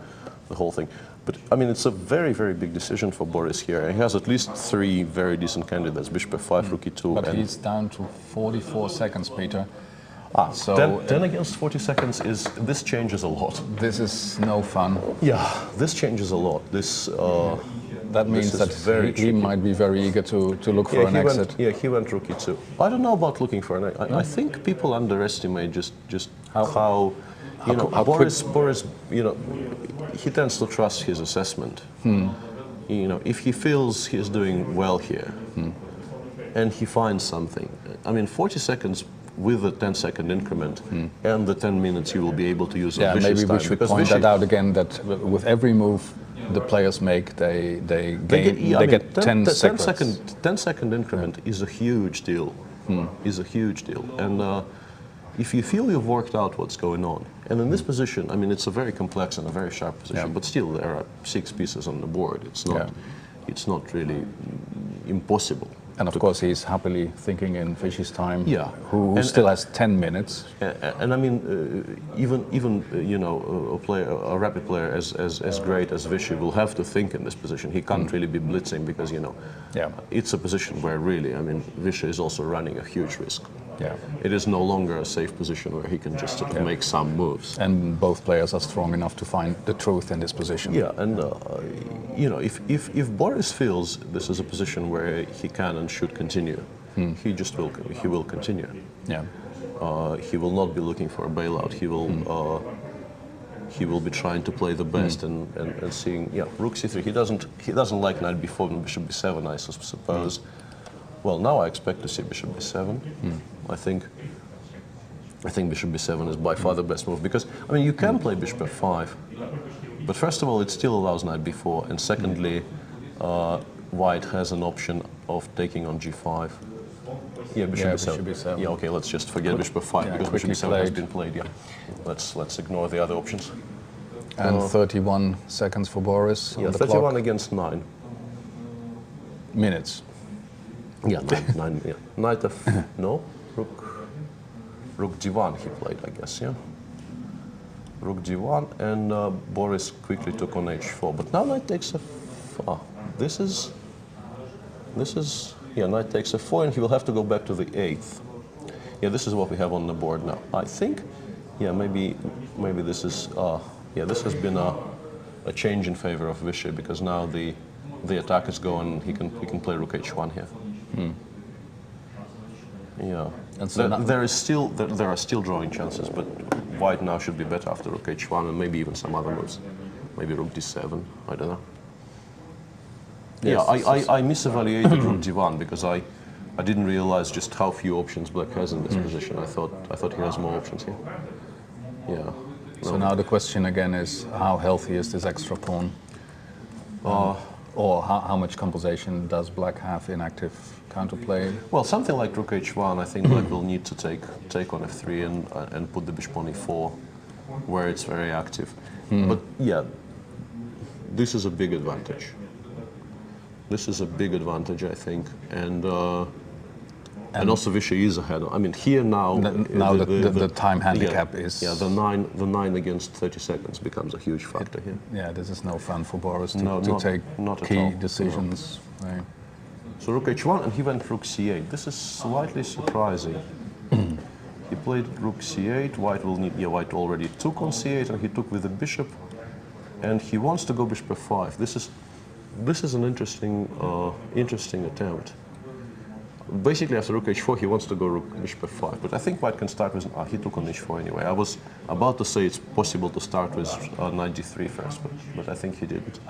whole thing. But I mean, it's a very, very big decision for Boris here. He has at least 3 very decent candidates: bishop f5, rook e2. But he's down to 44 seconds, Peter. So 10 against 40 seconds this changes a lot. This is no fun. Yeah, this changes a lot. That means that he might be very eager to look for an exit. He went rook e2. I don't know about looking for an exit. I think people underestimate just how Boris, you know, he tends to trust his assessment. You know, if he feels he's doing well here, and he finds something, I mean, 40 seconds with a 10-second increment, and the 10 minutes you will be able to use. Yeah, maybe we should point that out again. That with every move the players make, they get 10 seconds. 10-second increment is a huge deal. Is a huge deal, and if you feel you've worked out what's going on, and in this position, I mean, it's a very complex and a very sharp position, but still there are 6 pieces on the board. It's not really impossible. And of course, he's happily thinking in Fishy's time, Yeah. who still has 10 minutes. And I mean, even you know, a rapid player as great as Vishy will have to think in this position. He can't really be blitzing because, you know, it's a position where really, I mean, Vishy is also running a huge risk. Yeah. It is no longer a safe position where he can just sort of make some moves. And both players are strong enough to find the truth in this position. Yeah, and you know, if Boris feels this is a position where he can and should continue, he will continue. Yeah. He will not be looking for a bailout. He will be trying to play the best and seeing. Yeah, Rook C3. He doesn't like knight b4 and bishop b7. I suppose. Well, now I expect to see bishop b7. I think bishop b7 is by far the best move because, I mean, you can play bishop f5, but first of all, it still allows knight b4, and secondly, white has an option of taking on g5. Yeah, bishop b7. Yeah, okay, let's just forget bishop f5 because bishop b7 has been played. Yeah, let's ignore the other options. And 31 seconds for Boris. Yeah, on the 31 clock. against 9 minutes. Yeah, nine. Yeah. Knight f no, rook d1 he played, I guess. Yeah, rook d1, and Boris quickly took on h4. But now knight takes f4. This is yeah, knight takes f4, and he will have to go back to the 8th. Yeah, this is what we have on the board now. I think, yeah, maybe this is yeah, this has been a change in favor of Vishy because now the attack is going. He can play rook h1 here. Yeah, and so there are still drawing chances, but white now should be better after rook h1 and maybe even some other moves, maybe rook d7. I don't know. Yes, yeah, I misevaluated rook d1 because I didn't realize just how few options black has in this position. I thought he has more options here. Yeah. So now the question again is how healthy is this extra pawn? Or how much compensation does black have in active counterplay? Well, something like rook h1, I think black will need to take on f3 and put the bishop on e4, where it's very active. But yeah, this is a big advantage. This is a big advantage, I think, and also Vishy is ahead. I mean, here now. The time handicap is. Yeah, the nine against 30 seconds becomes a huge factor here. Yeah, this is no fun for Boris to take key decisions. No. Right. So rook h1, and he went rook c8. This is slightly surprising. He played rook c8. White will need. Yeah, white already took on c8, and he took with the bishop, and he wants to go bishop f5. This is an interesting attempt. Basically, after rook h4, he wants to go rook bishop f5, but I think white can start with. He took on h4 anyway. I was about to say it's possible to start with knight d3 first, but I think he didn't.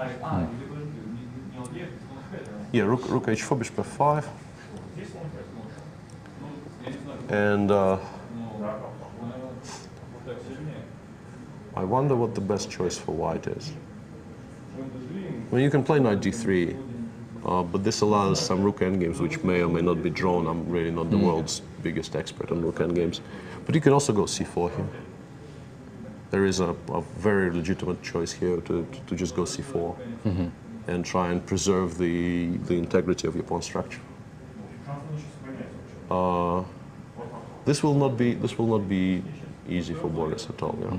Yeah, rook h4, bishop f5, and I wonder what the best choice for white is. I mean, you can play knight d3. But this allows some rook endgames which may or may not be drawn. I'm really not the world's biggest expert on rook endgames. But you can also go c4 here. There is a very legitimate choice here to just go c4 and try and preserve the integrity of your pawn structure. This will not be easy for Boris at all. Yeah.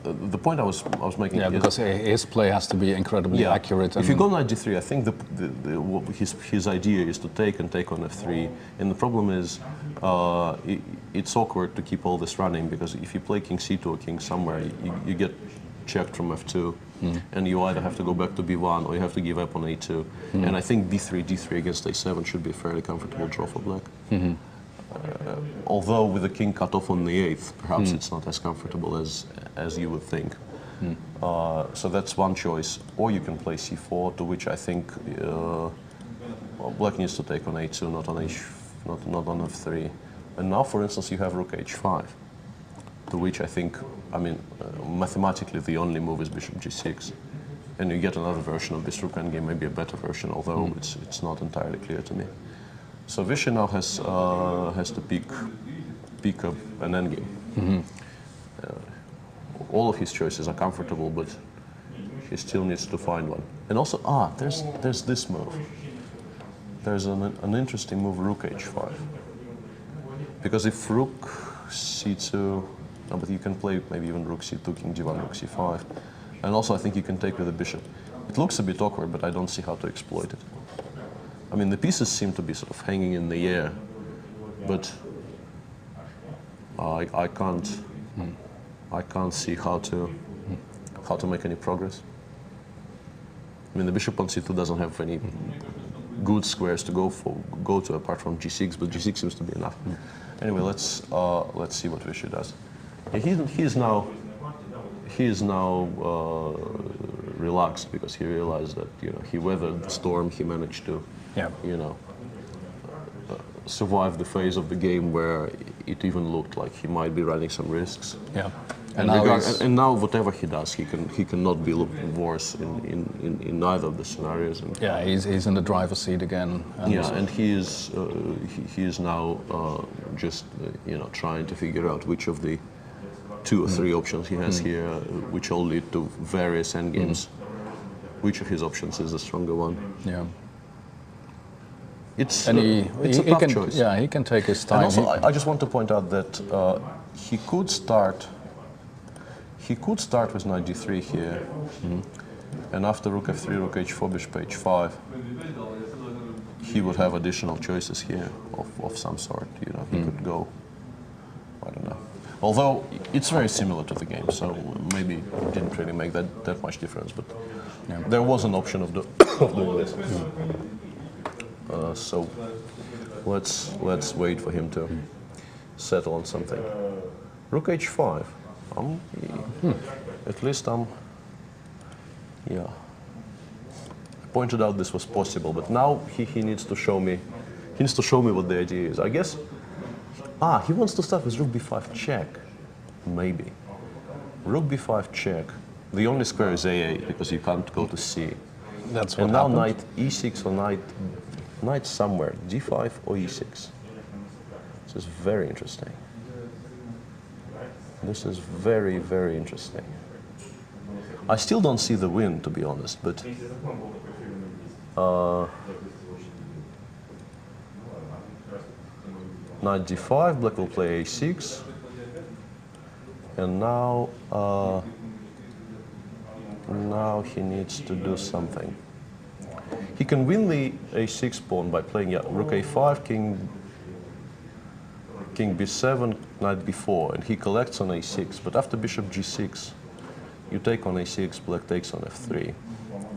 The point I was making. Yeah, because his play has to be incredibly accurate. If you go knight d3, I think his idea is to take on f3, and the problem is it's awkward to keep all this running because if you play king c2 or king somewhere, you get checked from f2, and you either have to go back to b1 or you have to give up on a2. And I think d3 against a7 should be a fairly comfortable draw for black. Although with the king cut off on the 8th, perhaps it's not as comfortable as you would think. So that's one choice. Or you can play c4, to which I think well, black needs to take on a2, not on not on f3. And now, for instance, you have rook h5, to which I think, mathematically the only move is bishop g6. And you get another version of this rook endgame, maybe a better version, although it's not entirely clear to me. So Vishy now has to pick up an endgame. All of his choices are comfortable, but he still needs to find one. And also, there's this move. There's an interesting move, rook h5. Because if rook c2, no, but you can play maybe even rook c2, king d1, rook c5. And also I think you can take with the bishop. It looks a bit awkward, but I don't see how to exploit it. I mean, the pieces seem to be sort of hanging in the air, but I can't see how to make any progress. I mean, the bishop on c2 doesn't have any good squares to go to apart from g6, but g6 seems to be enough. Anyway, let's see what Vishy does. He is now relaxed because he realized that he weathered the storm. He managed to survive the phase of the game where it even looked like he might be running some risks. Yeah. And now whatever he does, he cannot be worse in either of the scenarios. And yeah, he's in the driver's seat again. And he is now just trying to figure out which of the 2 or 3 options he has here, which all lead to various endgames. Which of his options is the stronger one? Yeah. It's a tough choice. Yeah, he can take his time. And also, I just want to point out that he could start with knight d3 here, and after rook f3, rook h4, bishop h5, he would have additional choices here of some sort. He could go, I don't know. Although it's very similar to the game, so maybe it didn't really make that much difference. But there was an option of doing this. So let's wait for him to settle on something. Rook h5. At least I pointed out this was possible, but now he needs to show me. He needs to show me what the idea is. I guess. He wants to start with rook b5 check. Maybe. Rook b5 check. The only square is a8 because you can't go to c. That's what and now happened. knight e6 or knight somewhere, g5 or e6. This is very interesting. This is very, very interesting. I still don't see the win, to be honest, but knight d5, black will play a6, and now he needs to do something. He can win the a6 pawn by playing rook a5, king b7, knight b4, and he collects on a6. But after bishop g6, you take on a6, black takes on f3.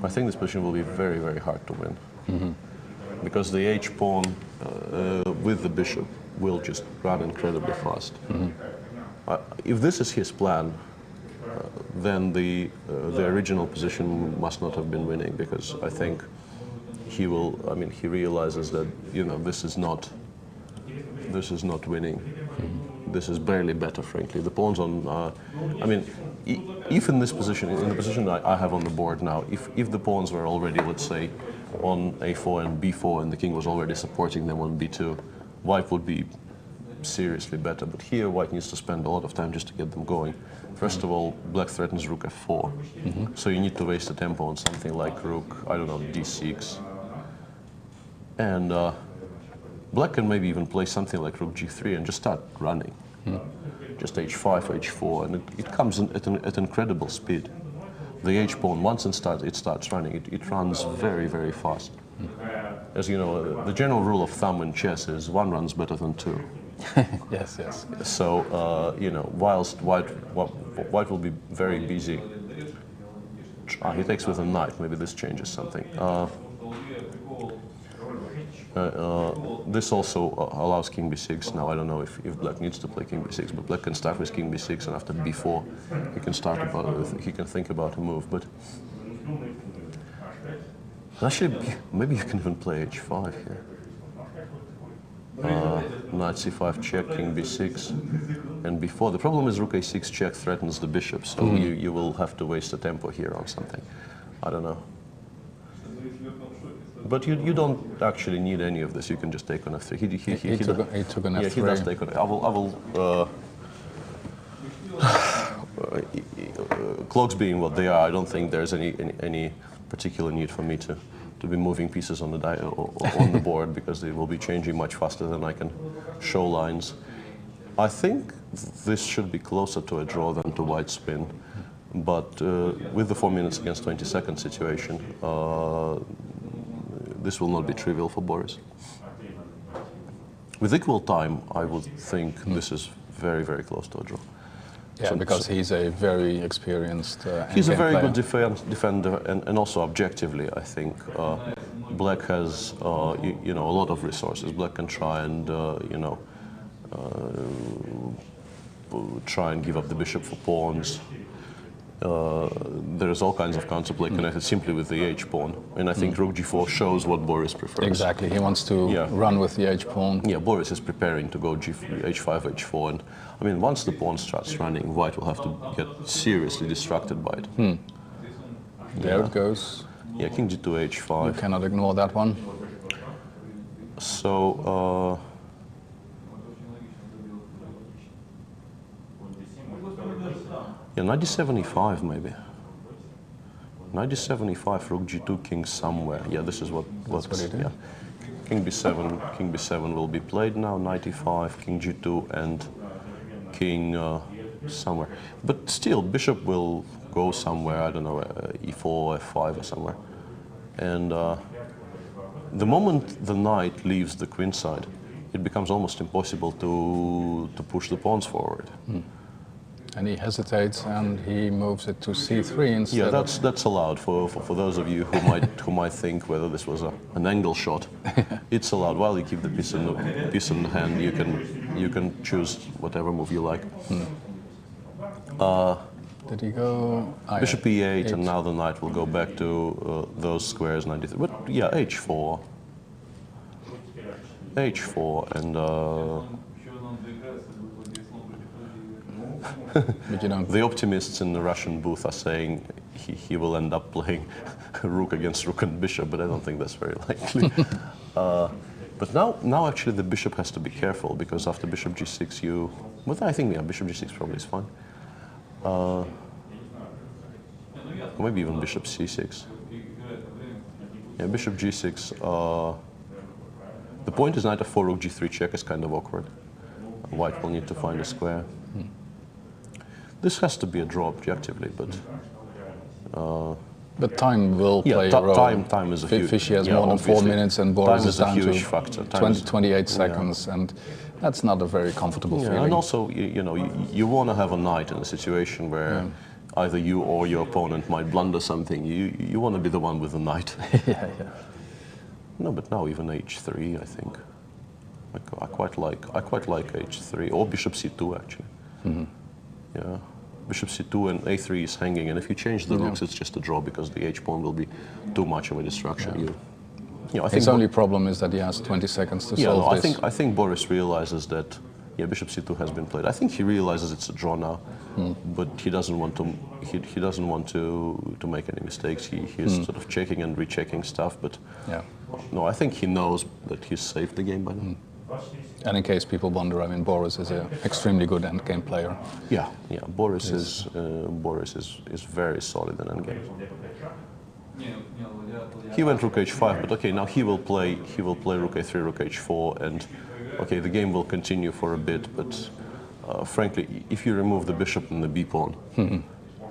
I think this position will be very, very hard to win. Because the h pawn with the bishop will just run incredibly fast. If this is his plan, then the original position must not have been winning, because I think he realizes that this is not winning. This is barely better, frankly. The pawns on, if in this position, in the position I have on the board now, if the pawns were already, let's say, on a4 and b4, and the king was already supporting them on b2, white would be seriously better. But here, white needs to spend a lot of time just to get them going. First of all, black threatens rook f4, so you need to waste the tempo on something like rook, I don't know, d6. And black can maybe even play something like rook g3 and just start running. Just h5, h4, and it comes at incredible speed. The h pawn, once it starts running, it runs very, very fast. As you know, the general rule of thumb in chess is 1 runs better than 2. Yes. So, whilst white will be very busy, he takes with a knight. Maybe this changes something. This also allows king b6. Now, I don't know if black needs to play king b6, but black can start with king b6, and after b4, he can think about a move. But Actually, maybe you can even play h5 here. Knight c5 check, king b6, and b4. The problem is rook a6 check threatens the bishop, so you will have to waste a tempo here on something. I don't know. But you don't actually need any of this. You can just take on f3. He took an f3. Yeah, he does take on. I will. Clocks being what they are, I don't think there's any particular need for me to be moving pieces on the on the board, because they will be changing much faster than I can show lines. I think this should be closer to a draw than to white spin, but with the 4 minutes against 20 seconds situation, this will not be trivial for Boris. With equal time, I would think this is very, very close to a draw. Yeah, because he's a very experienced he's a very player. good defender, and also objectively, I think Black has you know, a lot of resources. Black can try and you know, try and give up the bishop for pawns. There's all kinds of counterplay connected simply with the h-pawn, and I think rook g4 shows what Boris prefers. Exactly, he wants to run with the h-pawn. Yeah, Boris is preparing to go h5, h4, and I mean, once the pawn starts running, white will have to get seriously distracted by it. There it goes. Yeah, king g2, h5. You cannot ignore that one. So, yeah, knight d7, e5 maybe. Knight d7, e5, rook g2, king somewhere. Yeah, this is what's what he did. Yeah. King b7 will be played now. Knight e5, king g2, and king somewhere. But still, bishop will go somewhere. I don't know, e4, f5, or somewhere. And the moment the knight leaves the queen side, it becomes almost impossible to push the pawns forward. And he hesitates and he moves it to c3 instead. Yeah, that's allowed for those of you who might think whether this was an angle shot. It's allowed. While you keep the piece in the hand, you can choose whatever move you like. Did he go? Bishop e8, and now the knight will go back to those squares 93. But yeah, h4, and. But you don't. The optimists in the Russian booth are saying he will end up playing rook against rook and bishop, but I don't think that's very likely. But now actually the bishop has to be careful, because after bishop g6 but I think bishop g6 probably is fine. Or maybe even bishop c6. Yeah, bishop g6. The point is knight f4, rook g3 check is kind of awkward. White will need to find a square. This has to be a draw objectively, but. But time will play a role. Time is a huge. Fishy has more than 4 minutes, and Boris is down to factor. 28 seconds, and that's not a very comfortable feeling. And also, you want to have a knight in a situation where either you or your opponent might blunder something. You want to be the one with the knight. Yeah. No, but now even h3, I think. I quite like h3 or bishop c2 actually. Yeah. Bishop c2 and a3 is hanging, and if you change the rooks, it's just a draw, because the h-pawn will be too much of a distraction. I think his only problem is that he has 20 seconds to solve this. I think Boris realizes that bishop c2 has been played. I think he realizes it's a draw now, but he doesn't want to. He doesn't want to make any mistakes. He's sort of checking and rechecking stuff, but no, I think he knows that he's saved the game by now. And in case people wonder, I mean, Boris is an extremely good endgame player. Yeah. Boris is very solid in endgame. He went rook h5, but okay, now he will play rook a3, rook h4, and okay, the game will continue for a bit. But frankly, if you remove the bishop and the b pawn,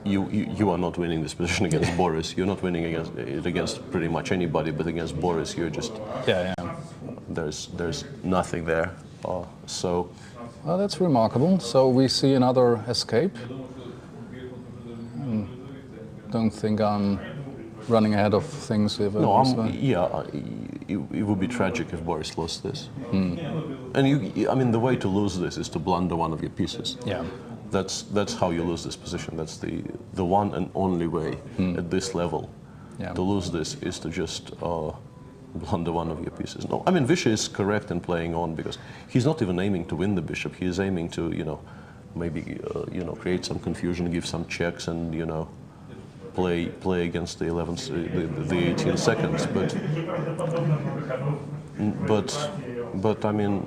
you are not winning this position against Boris. You're not winning against pretty much anybody, but against Boris, you're just there's nothing there. Well, that's remarkable. So we see another escape. Don't think I'm running ahead of things. It would be tragic if Boris lost this. And I mean, the way to lose this is to blunder one of your pieces. Yeah. That's how you lose this position. That's the one and only way at this level Yeah. To lose this is to just blunder one of your pieces. No, I mean Vishy is correct in playing on because he's not even aiming to win the bishop. He is aiming to, maybe create some confusion, give some checks, and play against the 11th, the 18 seconds. But I mean,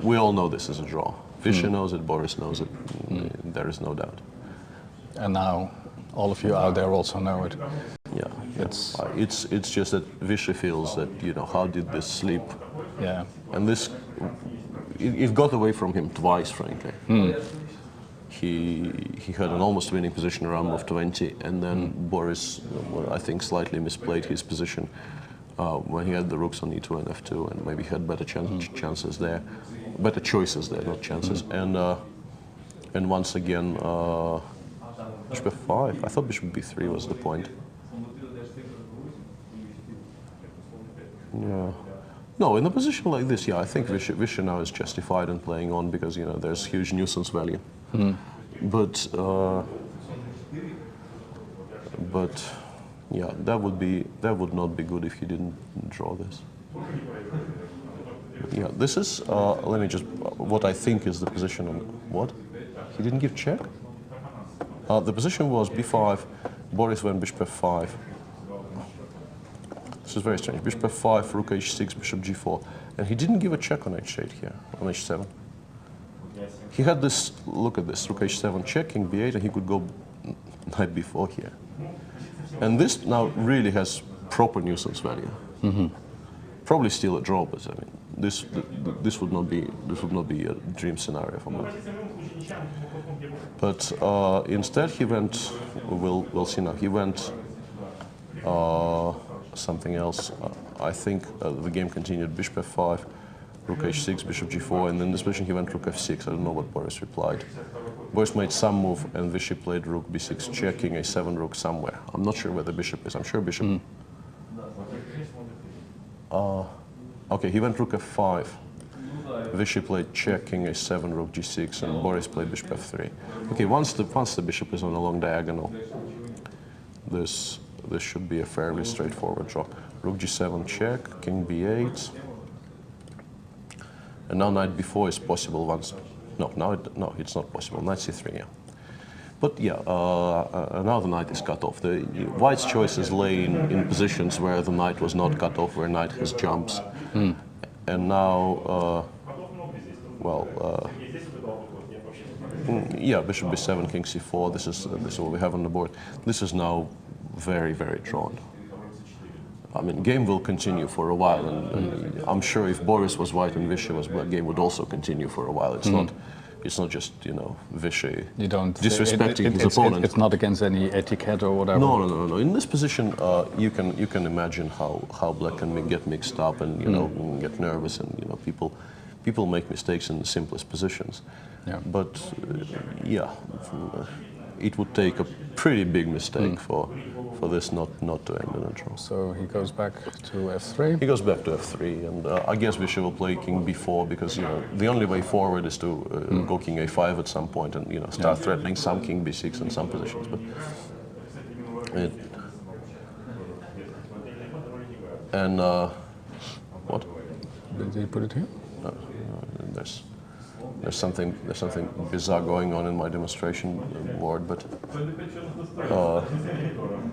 we all know this is a draw. Vishy knows it, Boris knows it. There is no doubt. And now all of you out there also know it. Yeah, it's just that Vishy feels that how did this slip? Yeah. And this it got away from him twice, frankly. He had an almost winning position around move 20, and then Boris, I think, slightly misplayed his position when he had the rooks on e2 and f2, and maybe had better chances there, better choices there, not chances. And once again, bishop f5. I thought bishop b3 was the point. Yeah. No, in a position like this, yeah, I think Vishy now is justified in playing on because there's huge nuisance value. But yeah, that would not be good if he didn't draw this. But yeah, this is let me just what I think is the position on what he didn't give check. The position was b5. Boris went bishop f5. This is very strange. Bishop f5, rook h6, bishop g4, and he didn't give a check on h8 here, on h7. He had this, look at this, rook h7 check, king b8, and he could go knight b4 here. And this now really has proper nuisance value. Probably still a draw, but I mean, this would not be a dream scenario for me. But instead he went, we'll see now. He went something else. I think the game continued bishop f5, rook h6, bishop g4, and in this position he went rook f6. I don't know what Boris replied. Boris made some move, and Vishy played rook b6 check, king a7 rook somewhere. I'm not sure where the bishop is. I'm sure bishop. Okay, he went rook f5. Vishy played check, king a7, rook g6, and Boris played bishop f3. Okay, once the bishop is on a long diagonal, this should be a fairly straightforward draw. Rook g7 check, king b8, and now knight b4 is possible once. No, it's not possible. Knight c3, yeah. But yeah, now the knight is cut off. The white's choices lay in positions where the knight was not cut off, where knight has jumps, and now, yeah, bishop b7, king c4. This is what we have on the board. This is now very, very drawn. I mean, game will continue for a while, and I'm sure if Boris was white and Vishy was black, game would also continue for a while. It's not just Vishy disrespecting his opponent. It's not against any etiquette or whatever. No. In this position, you can imagine how black can get mixed up and get nervous, and people make mistakes in the simplest positions. Yeah. But yeah, it would take a pretty big mistake for this not to end in a draw. So he goes back to f3. He goes back to f3, and I guess Vishy will play king b4 because the only way forward is to go king a5 at some point and start threatening some king b6 in some positions. But what? Did he put it here? No, there's something bizarre going on in my demonstration board, but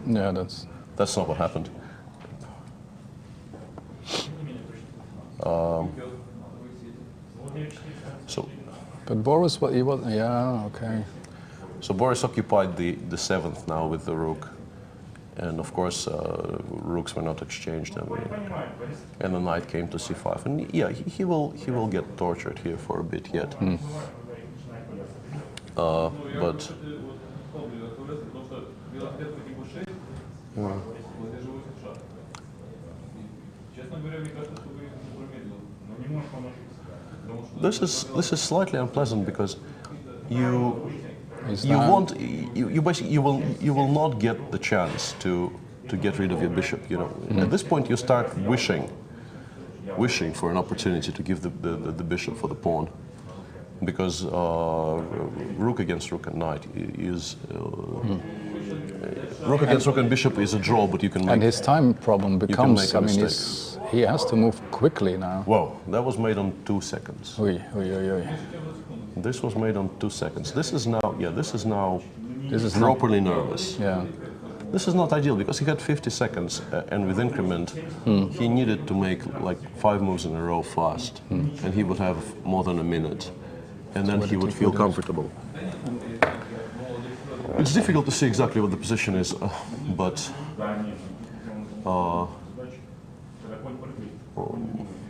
yeah, that's not what happened. But Boris, he was, yeah, okay. So Boris occupied the 7th now with the rook, and of course rooks were not exchanged, and the knight came to c5, and yeah, he will get tortured here for a bit yet. But this is slightly unpleasant because you will not get the chance to get rid of your bishop. At this point you start wishing for an opportunity to give the bishop for the pawn, because rook against rook and knight is Rook against rook and bishop is a draw, but you can make... And his time problem becomes, make a I mean, mistake. he has to move quickly now. Whoa, that was made on 2 seconds. Oy, oy, oy, oy. This was made on 2 seconds. This is now, this is not- properly nervous. Yeah. This is not ideal because he had 50 seconds and with increment, he needed to make like 5 moves in a row fast, and he would have more than a minute, and then he would feel comfortable. It's difficult to see exactly what the position is, but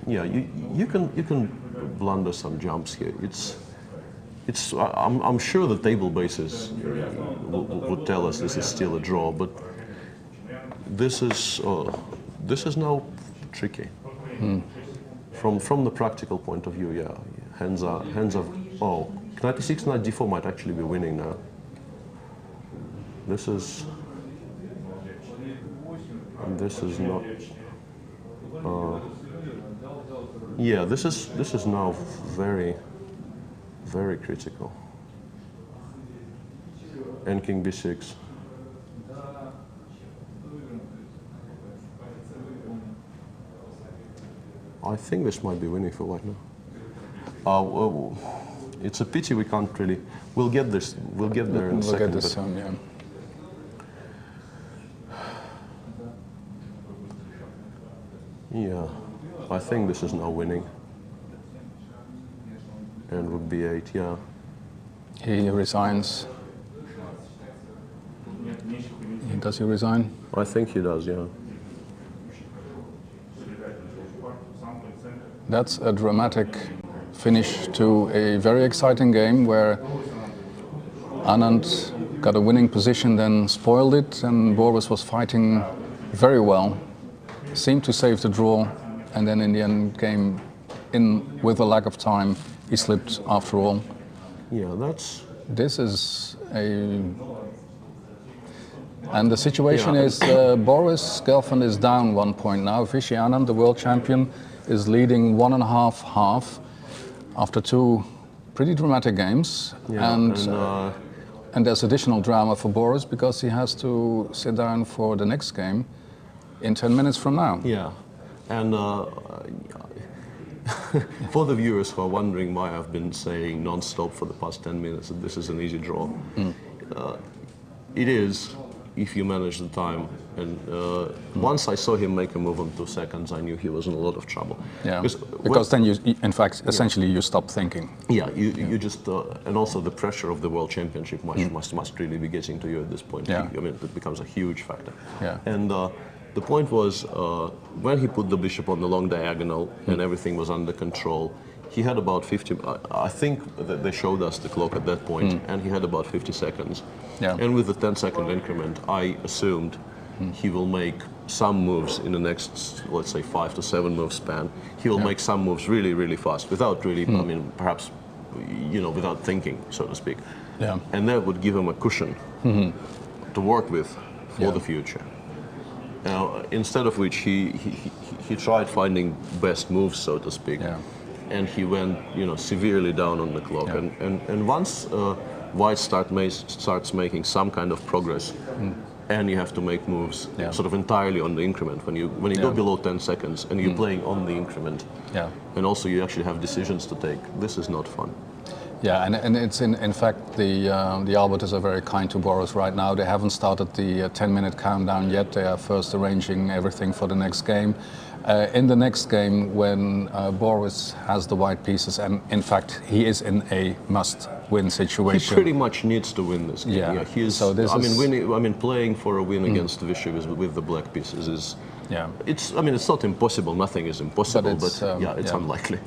yeah, you can blunder some jumps here. I'm sure the table bases would tell us this is still a draw, but this is now tricky. From the practical point of view, yeah, hands are. Oh, knight e6, knight d4 might actually be winning now. This is not. Yeah, this is now very, very critical. And king b6. I think this might be winning for white now. Well, it's a pity we can't really. We'll get this. We'll get there in a second. We'll get this soon, yeah. Yeah, I think this is now winning. And rook b8, yeah. He resigns. Does he resign? I think he does, yeah. That's a dramatic finish to a very exciting game where Anand got a winning position, then spoiled it, and Boris was fighting very well, seemed to save the draw, and then in the end game, with a lack of time, he slipped after all. Yeah, that's... This is a... And the situation Yeah. is Boris Gelfand is down 1 point now. Vishy Anand, the world champion, is leading 1.5 after 2 pretty dramatic games. Yeah, And there's additional drama for Boris because he has to sit down for the next game in 10 minutes from now. Yeah, and for the viewers who are wondering why I've been saying non-stop for the past 10 minutes that this is an easy draw, it is if you manage the time. And once I saw him make a move on 2 seconds, I knew he was in a lot of trouble. Yeah, because then you, in fact, essentially you stop thinking. Yeah, you just, and also the pressure of the World Championship must really be getting to you at this point. Yeah. I mean, it becomes a huge factor. Yeah. And the point was, when he put the bishop on the long diagonal and everything was under control, he had about 50, I think that they showed us the clock at that point, and he had about 50 seconds. Yeah. And with the 10-second increment, I assumed he will make some moves in the next, let's say, 5 to 7 move span. He will make some moves really, really fast, without really, I mean, perhaps, without thinking, so to speak. Yeah. And that would give him a cushion to work with for the future. Now, instead of which he tried finding best moves, so to speak, and he went, severely down on the clock. Yeah. And once White starts making some kind of progress, and you have to make moves sort of entirely on the increment. When you go below 10 seconds and you're playing on the increment, and also you actually have decisions to take, this is not fun. Yeah, and it's in fact the arbiters are very kind to Boris right now. They haven't started the 10-minute countdown yet. They are first arranging everything for the next game. In the next game, when Boris has the white pieces, and in fact he is in a must-win situation. He pretty much needs to win this game. Yeah. He is, So this playing for a win against Vishy with the black pieces is. Yeah. It's not impossible. Nothing is impossible, But it's, but it's unlikely.